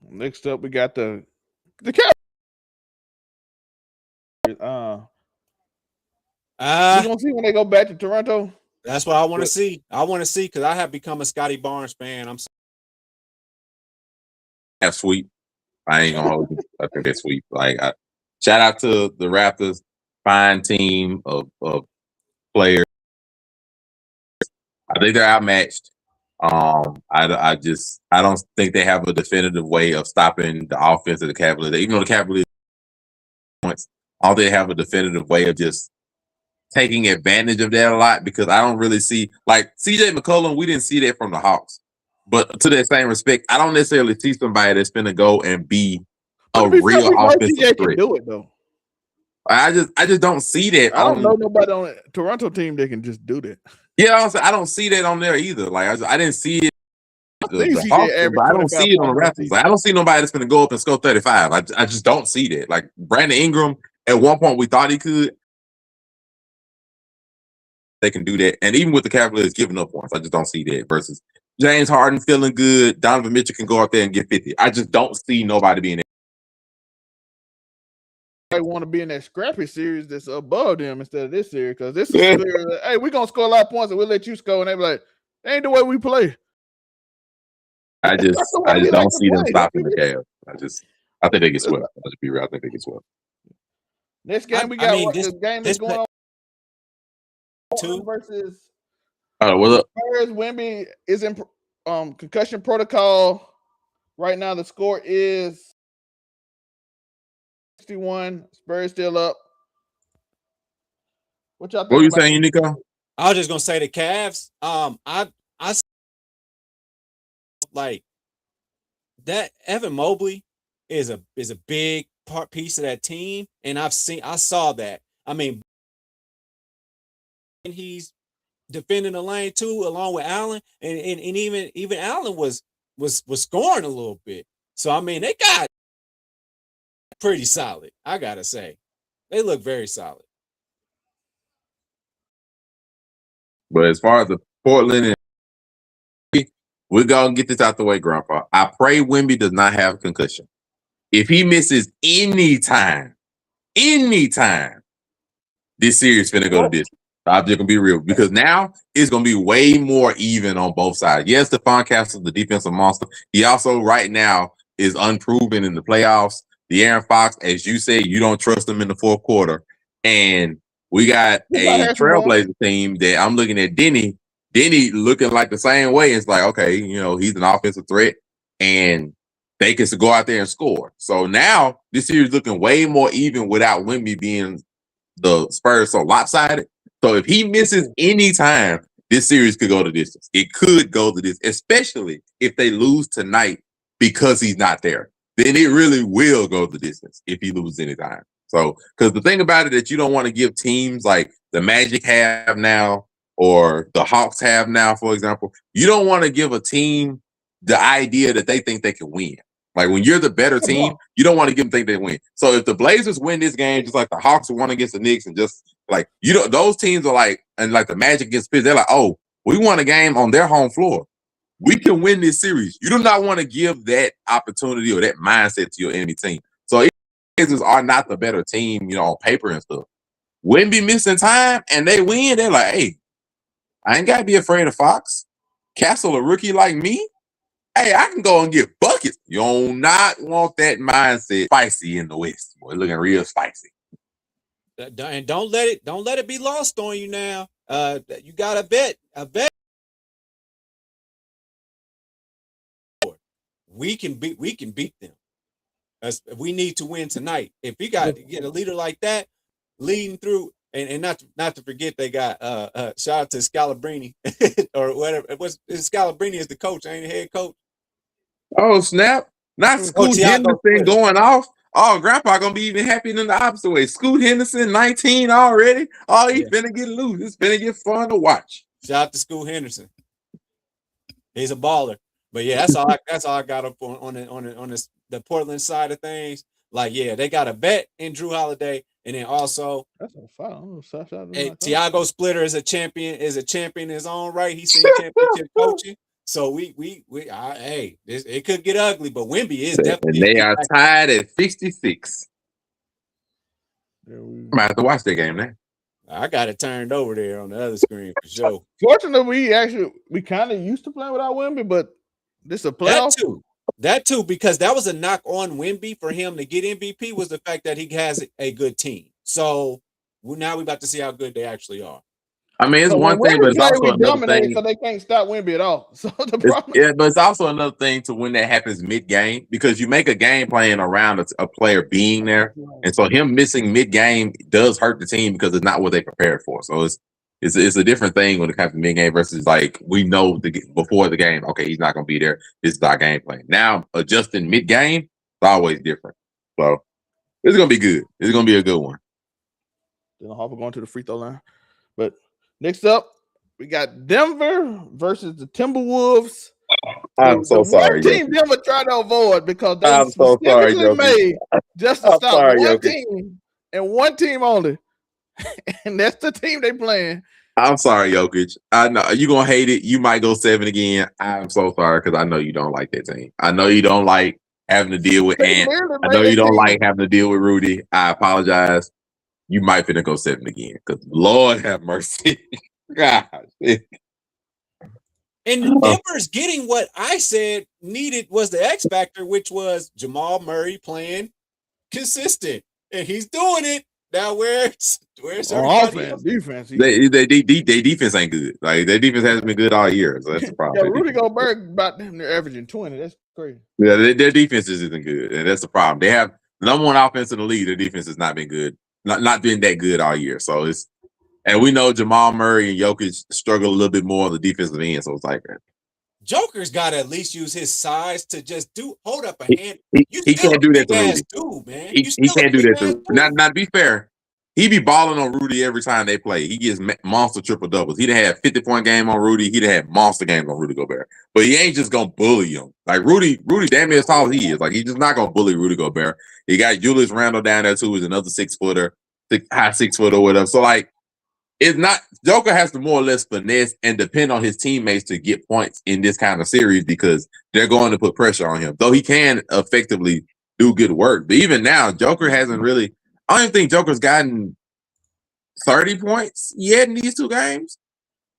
Next up, we got the Cavaliers. You gonna see when they go back to Toronto? That's what I want to see. I want to see because I have become a Scotty Barnes fan. I'm that's sweet. I ain't gonna hold you. I think that's sweet. Like, shout out to the Raptors, fine team of players. I think they're outmatched. I don't think they have a definitive way of stopping the offense of the Cavaliers. Even though the Cavaliers points, I don't think they have a definitive way of just taking advantage of that a lot because I don't really see like CJ McCollum. We didn't see that from the Hawks, but to that same respect, I don't necessarily see somebody that's going to go and be a real offensive threat. Do it though. I just don't see that. I don't know nobody on the Toronto team that can just do that. Yeah, I don't see that on there either. Like I didn't see it. I don't see it on the Raptors. Like, I don't see nobody that's going to go up and score 35. I just don't see that. Like Brandon Ingram, at one point we thought he could. They can do that, and even with the Cavaliers giving up once, I just don't see that. Versus James Harden feeling good, Donovan Mitchell can go out there and get 50. I just don't see nobody being there. I want to be in that scrappy series that's above them instead of this series because this is hey, we're gonna score a lot of points and we'll let you score, and they be like, that ain't the way we play. I just don't see them stopping the Cavs. I think they get swept. I'll just be real. I think they get swept. Next game we got this game that's going on. 2. Versus What's up? Spurs. Wemby is in concussion protocol right now. The score is 61. Spurs still up. What y'all think? What were you saying, Nico? I was just gonna say the Cavs. I like that. Evan Mobley is a big piece of that team, and I saw that. I mean, and he's defending the lane too, along with Allen, and even Allen was scoring a little bit. So I mean, they got pretty solid. I gotta say, they look very solid. But as far as the Portland, we're gonna get this out the way, Grandpa. I pray Wemby does not have a concussion. If he misses any time, this series finna go to this. I'm just gonna be real because now it's gonna be way more even on both sides. Yes, Stephon Castle, the defensive monster. He also right now is unproven in the playoffs. De'Aaron Fox, as you said, you don't trust him in the fourth quarter. And we got a Trailblazer team that I'm looking at Denny looking like the same way. It's like, okay, you know, he's an offensive threat and they can go out there and score. So now this series looking way more even without Wemby being the Spurs so lopsided. So if he misses any time, this series could go the distance. It could go the distance, especially if they lose tonight because he's not there. Then it really will go the distance if he loses any time. So, because the thing about it that you don't want to give teams like the Magic have now or the Hawks have now, for example, you don't want to give a team the idea that they think they can win. Like when you're the better team, you don't want to give them think they win. So if the Blazers win this game, just like the Hawks won against the Knicks, and just like those teams are like, and like the Magic against Pistons, they're like, oh, we won a game on their home floor. We can win this series. You do not want to give that opportunity or that mindset to your enemy team. So if the Blazers are not the better team, on paper and stuff, Wemby missing time and they win, they're like, hey, I ain't got to be afraid of Fox. Castle, a rookie like me, hey, I can go and get buckets. You do not want that mindset spicy in the West. Boy, looking real spicy. And don't let it be lost on you now. You got a bet. We can beat them. We need to win tonight. If we got to get a leader like that leading through, and not to forget they got shout out to Scalabrini or whatever. Scalabrini is the coach, ain't the head coach. Oh snap! Not Scoot Henderson going off. Oh, Grandpa gonna be even happier than the opposite way. Scoot Henderson, 19 already. Oh, he's finna get loose. It's finna get fun to watch. Shout out to Scoot Henderson. He's a baller. But yeah, that's all I got up on the Portland side of things. Like, yeah, they got a bet in Drew Holiday, and then also Tiago Splitter is a champion in his own right. He's seen championship coaching. So it could get ugly, but Wemby is definitely. And they are tied at 66. I might have to watch that game now. I got it turned over there on the other screen for sure. Fortunately, we kind of used to playing without Wemby, but this is a playoff. That too, because that was a knock on Wemby for him to get MVP was the fact that he has a good team. So now we're about to see how good they actually are. I mean, it's one thing, but it's also another thing. So they can't stop Wemby at all. So the problem, but it's also another thing to when that happens mid-game because you make a game plan around a player being there, and so him missing mid-game does hurt the team because it's not what they prepared for. So it's a different thing when it comes to mid-game versus like we know before the game, okay, he's not going to be there. This is our game plan. Now adjusting mid-game is always different. So it's going to be good. It's going to be a good one. Dylan Harper going to the free throw line, but. Next up, we got Denver versus the Timberwolves. I'm so sorry. One team Denver tried to avoid because they I'm so sorry, made just to stop one team and one team only. And that's the team they playing. I'm sorry, Jokic. I know you're going to hate it. You might go 7 again. I'm so sorry because I know you don't like that team. I know you don't like having to deal with Ant. I know you don't like having to deal with Rudy. I apologize. You might finna go 7 again because Lord have mercy. God. And Denver's getting what I said needed was the X factor, which was Jamal Murray playing consistent. And he's doing it. Now where's On everybody offense, else? defense. They defense ain't good. Like their defense hasn't been good all year, so that's the Yeah, problem. Rudy Gobert about they're averaging 20. That's crazy. Yeah, their defense isn't good, and that's the problem. They have the number one offense in the league. Their defense has not been good, not been that good all year. So it's, and we know Jamal Murray and Jokic struggle a little bit more on the defensive end. So it's like Joker's got to at least use his size to just hold up a hand. You he still can't do a that big to ass Rudy. dude, man. He You still can't a do big that to ass Rudy. dude. Not to be fair. He be balling on Rudy every time they play. He gets monster triple doubles. He'd have 50-point game on Rudy. He'd have monster game on Rudy Gobert. But he ain't just gonna bully him. Like Rudy damn near as tall as he is. Like he's just not gonna bully Rudy Gobert. He got Julius Randle down there too, who's another 6-footer, high 6-footer or whatever. So like it's not, Joker has to more or less finesse and depend on his teammates to get points in this kind of series because they're going to put pressure on him. Though he can effectively do good work. But even now, Joker hasn't really, I don't even think Joker's gotten 30 points yet in these two games.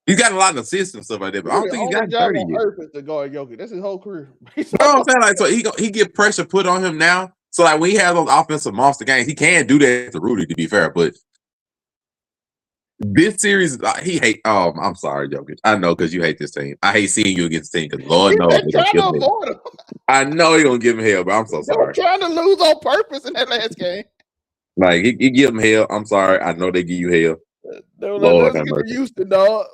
He's got a lot of assists and stuff like that, but I don't think he's gotten 30 yet. To guard Jokic. That's his whole career. You know what I'm saying? Like, so he get pressure put on him now. So like when he has those offensive monster games, he can do that to Rudy, to be fair. But this series, he hate. Oh, I'm sorry, Jokic. I know because you hate this team. I hate seeing you against this team because Lord knows they're gonna give him hell. I know he's gonna give him hell, but I'm so sorry. They were trying to lose on purpose in that last game. Like he give him hell. I'm sorry. I know they give you hell. They were like, let's get to Houston, dog.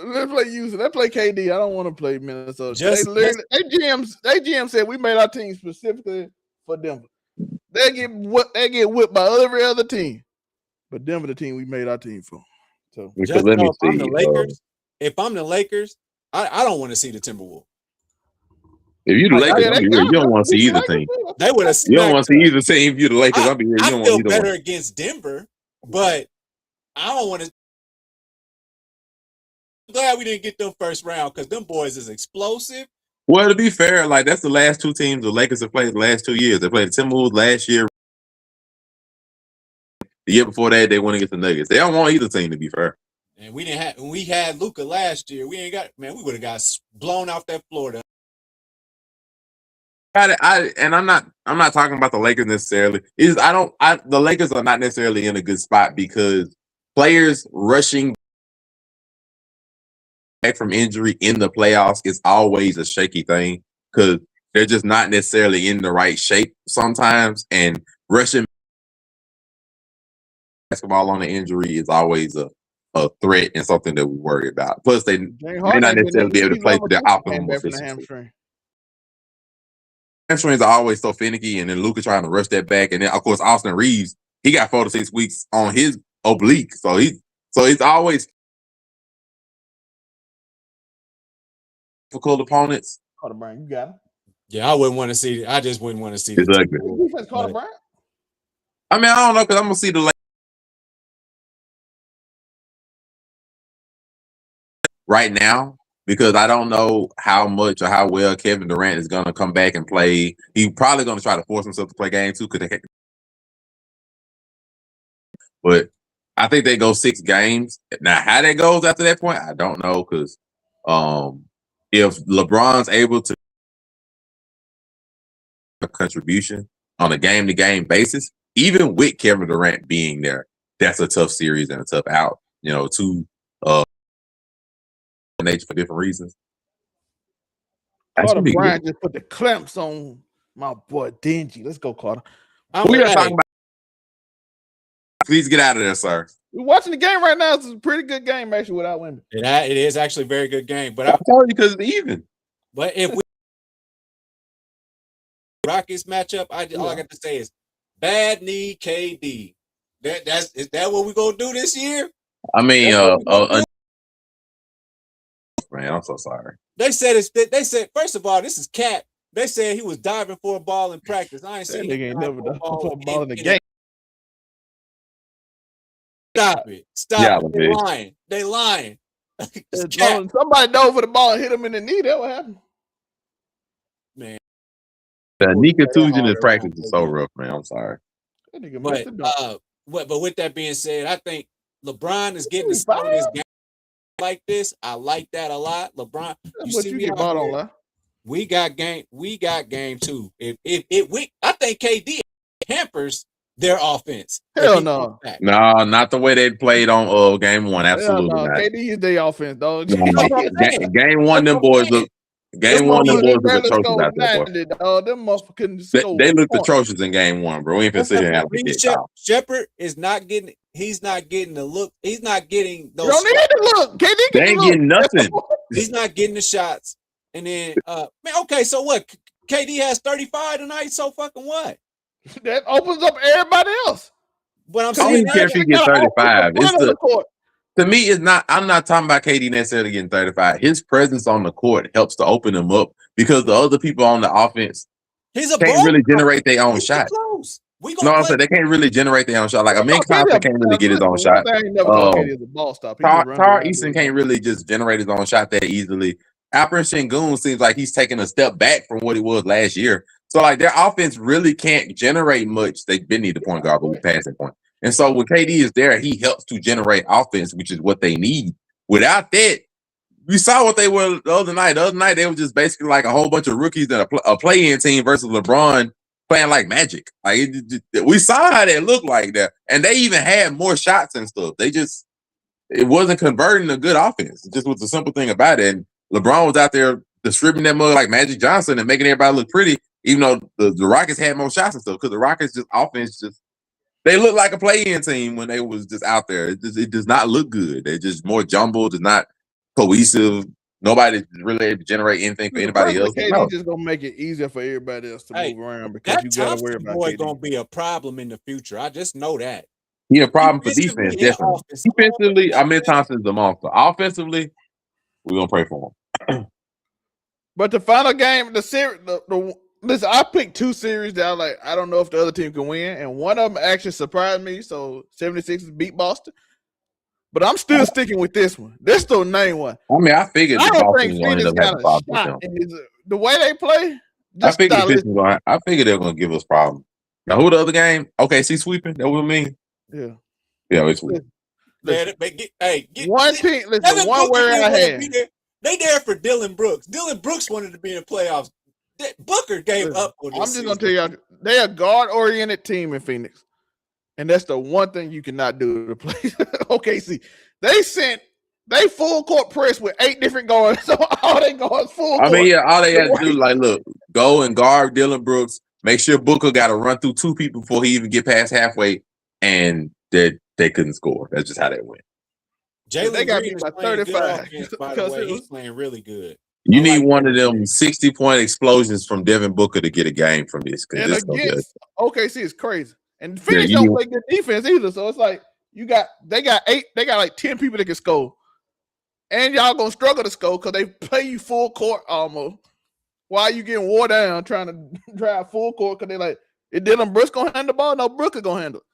Let's play Houston. Let's play KD. I don't want to play Minnesota. They GM said we made our team specifically for Denver. They get whipped by every other team, but Denver the team we made our team for. So just let me see. I'm the Lakers, if I'm the Lakers, I don't want to see the Timberwolves. If you the Lakers, you don't want to see either team. They would have. You don't want to see either team. If you the Lakers, I'll be here. I feel better against Denver, but I don't want to. I'm glad we didn't get them first round because them boys is explosive. Well, to be fair, like that's the last two teams the Lakers have played the last 2 years. They played the Timberwolves last year. The year before that, they went against the Nuggets. They don't want either team, to be fair. And we didn't have. When we had Luka last year, we ain't got. Man, we would have got blown off that Florida. I'm not talking about the Lakers necessarily. The Lakers are not necessarily in a good spot because players rushing back from injury in the playoffs is always a shaky thing because they're just not necessarily in the right shape sometimes, and rushing basketball on the injury is always a threat and something that we worry about. Plus, they may not necessarily be able to play to their optimum efficiency. Hamstrings are always so finicky, and then Luka trying to rush that back, and then of course Austin Reeves, he got 4 to 6 weeks on his oblique, so it's always difficult opponents. Carter Bryant, you got him. Yeah, I wouldn't want to see. I just wouldn't want to see. Exactly. Carter Bryant. I mean, I don't know because I'm gonna see the right now. Because I don't know how much or how well Kevin Durant is going to come back and play. He's probably going to try to force himself to play game 2. But I think they go 6 games. Now, how that goes after that point, I don't know. Because if LeBron's able to a contribution on a game-to-game basis, even with Kevin Durant being there, that's a tough series and a tough out. You know, nature for different reasons. Carter Bryant just put the clamps on my boy Dingy. Let's go, Carter. We are talking about. Please get out of there, sir. We're watching the game right now. It's a pretty good game, actually, without women. It is actually a very good game, but I told you because it's even. But if we Rockets matchup, all I got to say is bad knee KD. Is that what we're gonna do this year? I mean, man, I'm so sorry. They said first of all, this is cap. They said he was diving for a ball in practice. I ain't seen him never done for a ball in the game. Stop it. Stop it. They lying. Somebody dove for the ball and hit him in the knee. That what happened. Man. The knee contusion in practice is so rough, man. I'm sorry. But with that being said, I think LeBron is getting to start this game like this. I like that a lot. LeBron, you see me out there. We got game 2. I think KD hampers their offense. Hell no. No, not the way they played on game one. Absolutely Hell no. not. KD is their offense, dog. Game one, them boys look. Game one, them boys look atrocious out there, boy. Them motherfuckers couldn't score. They looked atrocious in game one, bro. We ain't finna sit here and have a Shepard is not getting. He's not getting the look. He's not getting those. You don't need to look. KD they ain't getting nothing. He's not getting the shots. And then, man, okay, so what? KD has 35 tonight. So fucking what? That opens up everybody else. But I'm I saying, don't care if he gets 35. To me, it's not. I'm not talking about KD necessarily getting 35. His presence on the court helps to open him up because the other people on the offense can't really generate their own shot. No, I'm saying they can't really generate their own shot. Like Amin Thompson can't really get his own shot. Tar Eason can't really just generate his own shot that easily. Alperen Sengun seems like he's taking a step back from what he was last year. So like their offense really can't generate much. They've been need the point guard, but we passed that point. And so when KD is there, he helps to generate offense, which is what they need. Without that, we saw what they were the other night. The other night, they were just basically like a whole bunch of rookies and a play-in team versus LeBron playing like Magic. Like we saw how they looked like that. And they even had more shots and stuff. It wasn't converting a good offense. It just was the simple thing about it. And LeBron was out there distributing that mug like Magic Johnson and making everybody look pretty, even though the Rockets had more shots and stuff. Because the Rockets offense they look like a play-in team when they was just out there. It does not look good. They're just more jumbled. It's not cohesive. Nobody really able to generate anything for anybody else. KD just gonna make it easier for everybody else to move around because you gotta worry about boy gonna be a problem in the future. I just know that. He a problem for defense, definitely. Defensively, Amin Thompson's the monster. Offensively, we're gonna pray for him. But the final game, the series, listen, I picked two series that I don't know if the other team can win, and one of them actually surprised me. So 76ers beat Boston, but I'm still sticking with this one. This the main one. I mean, I figured I don't think Boston Phoenix got a shot. The way they play, I figured they're gonna give us problems. Now, who the other game? OKC sweeping. That what I mean? Yeah, it's sweeping. One team. Listen, one word I had. They there for Dylan Brooks. Dylan Brooks wanted to be in the playoffs. Booker gave up on this. I'm just gonna tell y'all, they're a guard-oriented team in Phoenix, and that's the one thing you cannot do to play OKC. They full court press with 8 different guards, so all they guards full. I mean, yeah, all they had to do, look, go and guard Dylan Brooks. Make sure Booker got to run through 2 people before he even get past halfway, and they couldn't score. That's just how they went. Jalen got me by 35. By the way, he's playing really good. You need one of them 60-point explosions from Devin Booker to get a game from this. And against OKC is crazy. And Phoenix don't play good defense either. So it's like they got 10 people that can score. And y'all gonna struggle to score because they play you full court almost. While you getting wore down trying to drive full court because they like, is Dylan Brooks gonna handle the ball? No, Brooker gonna handle it.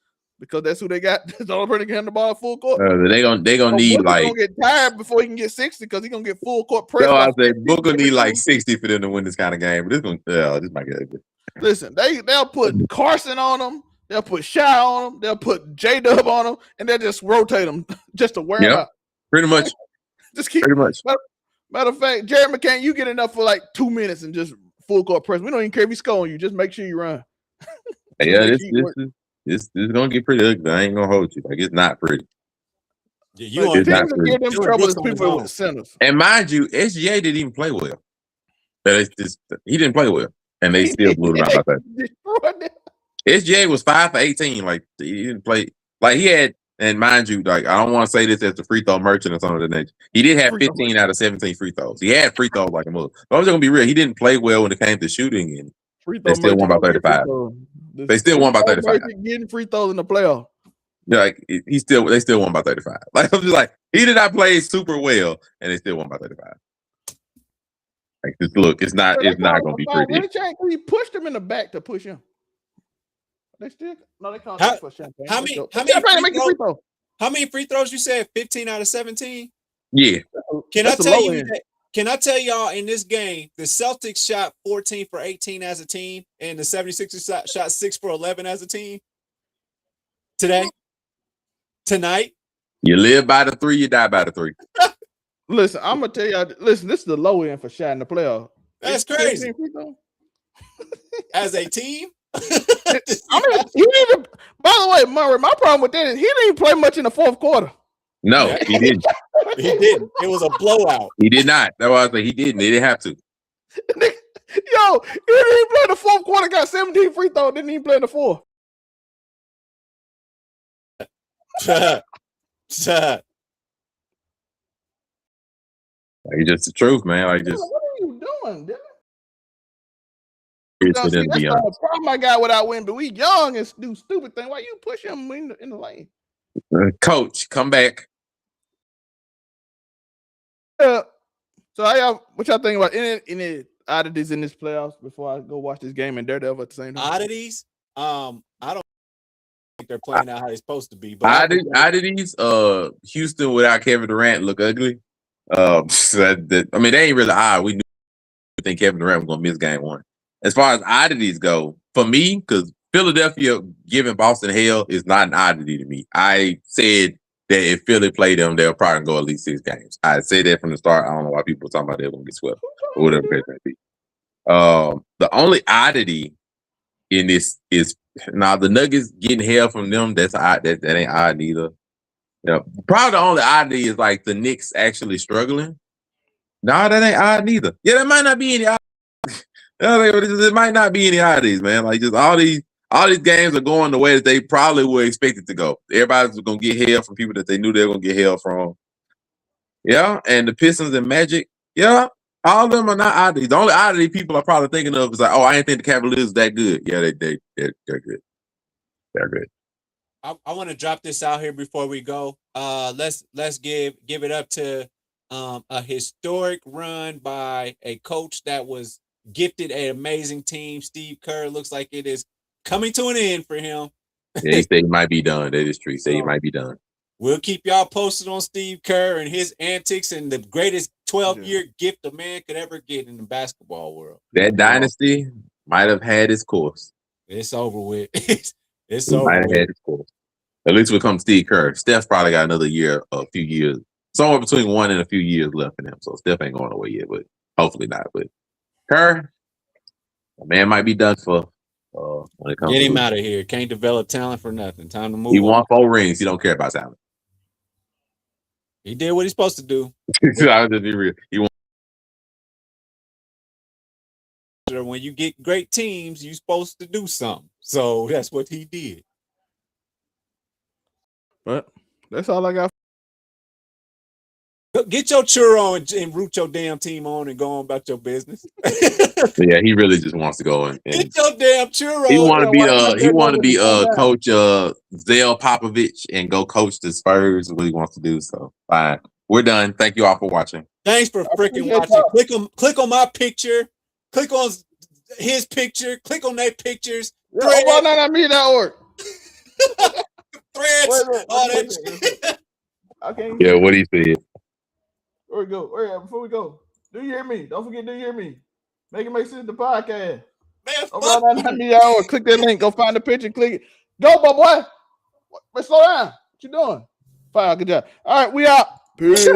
Because that's who they got. That's the only person that can handle the ball full court. They gonna need Booker's gonna get tired before he can get 60 because he's gonna get full court press. So I say Booker need like 60 for them to win this kind of game. But this might get good. Listen, they'll put Carson on them, they'll put Shy on them, they'll put J-Dub on them, and they'll just rotate them just to wear them out. Pretty much. Pretty much. Matter of fact, Jerry McCain, you get enough for like 2 minutes and just full court press. We don't even care if he's scoring you. Just make sure you run. This is gonna get pretty ugly. I ain't gonna hold you. Like it's not pretty. Yeah, it's not pretty. Give them trouble as people with centers. And mind you, SGA didn't even play well. He didn't play well, and they still blew him out like that. SGA was 5 for 18. Like he didn't play. Like he had, and mind you, like I don't want to say this as the free throw merchant or something of that nature. He did have 15 out of 17 free throws. He had free throws like a mother. But I'm just gonna be real. He didn't play well when it came to shooting, and they still won by 35. They still won by 35. Getting free throws in the playoff. Yeah, like they still won by 35. Like I'm just like he did not play super well, and they still won by 35. Like just look, it's not gonna be pretty. He pushed him in the back to push him. They still they call it for Champagne. How many free throws you said? 15 out of 17? Yeah. Can I tell y'all in this game, the Celtics shot 14 for 18 as a team, and the 76ers shot 6 for 11 as a team tonight? You live by the 3, you die by the 3. Listen, I'm gonna tell y'all. Listen, this is the low end for shot in the playoff. That's crazy. As a team, I mean, he didn't. By the way, Murray, my problem with that is he didn't play much in the fourth quarter. No, he didn't. He didn't. It was a blowout. He did not. That's why I say he didn't. They didn't have to. Yo, he didn't even play in the fourth quarter. Got 17 free throws. Didn't even play in the fourth. Like, just the truth, man. Like, just. What are you doing, Dylan? That's That's the problem I got without winning. But we young and do stupid things. Why you push him in the lane? Coach, come back. So what y'all think about any oddities in this playoffs before I go watch this game and Daredevil at the same time? Oddities? I don't think they're playing out how they're supposed to be. But Oddities, Houston without Kevin Durant look ugly. I mean, they ain't really odd. We think Kevin Durant was gonna miss game one. As far as oddities go, for me, because Philadelphia giving Boston hell is not an oddity to me. I said that if Philly played them, they'll probably go at least 6 games. I said that from the start. I don't know why people are talking about they're going to get swept or whatever it may be. The only oddity in this is now the Nuggets getting hell from them. That's odd. That ain't odd either. Probably the only oddity is like the Knicks actually struggling. No, that ain't odd neither. Yeah, there might not be any odd. There might not be any oddities, man. Like just all these games are going the way that they probably were expected to go. Everybody's gonna get hell from people that they knew they were gonna get hell from. Yeah, and the Pistons and Magic, yeah, all of them are not oddities. The only oddity people are probably thinking of is like, oh, I didn't think the Cavaliers that good. Yeah, they're good. They're good. I want to drop this out here before we go. Let's give it up to a historic run by a coach that was gifted an amazing team. Steve Kerr looks like it is coming to an end for him. Yeah, he said he might be done. That is true. He said he might be done. We'll keep y'all posted on Steve Kerr and his antics and the greatest 12-year gift a man could ever get in the basketball world. That dynasty might have had its course. It's over with. It's over. Might have had its course. At least when it comes to Steve Kerr. Steph's probably got another year, a few years, somewhere between 1 and a few years left in him. So Steph ain't going away yet, but hopefully not. But Kerr, the man might be done for when it comes. Get him out of here. Can't develop talent for nothing. Time to move. He won 4 rings. He don't care about talent. He did what he's supposed to do. I'll just be real. He won. When you get great teams, you're supposed to do something. So that's what he did. But that's all I got. Get your churro and root your damn team on and go on about your business. Yeah, he really just wants to go and get your damn churro. He want to be Coach Zell Popovich and go coach the Spurs. What he wants to do. So fine, we're done. Thank you all for watching. Thanks for freaking watching. Click on my picture. Click on his picture. Click on their pictures. Why not me that work? Threads. All that shit. Okay. Yeah, what he said. Where we go? Before we go, do you hear me? Don't forget, do you hear me? Make sense the podcast. Man, click that link. Go find the picture. Click it. Go, boy. Slow down. What you doing? Fine. Good job. All right, we out. Peace.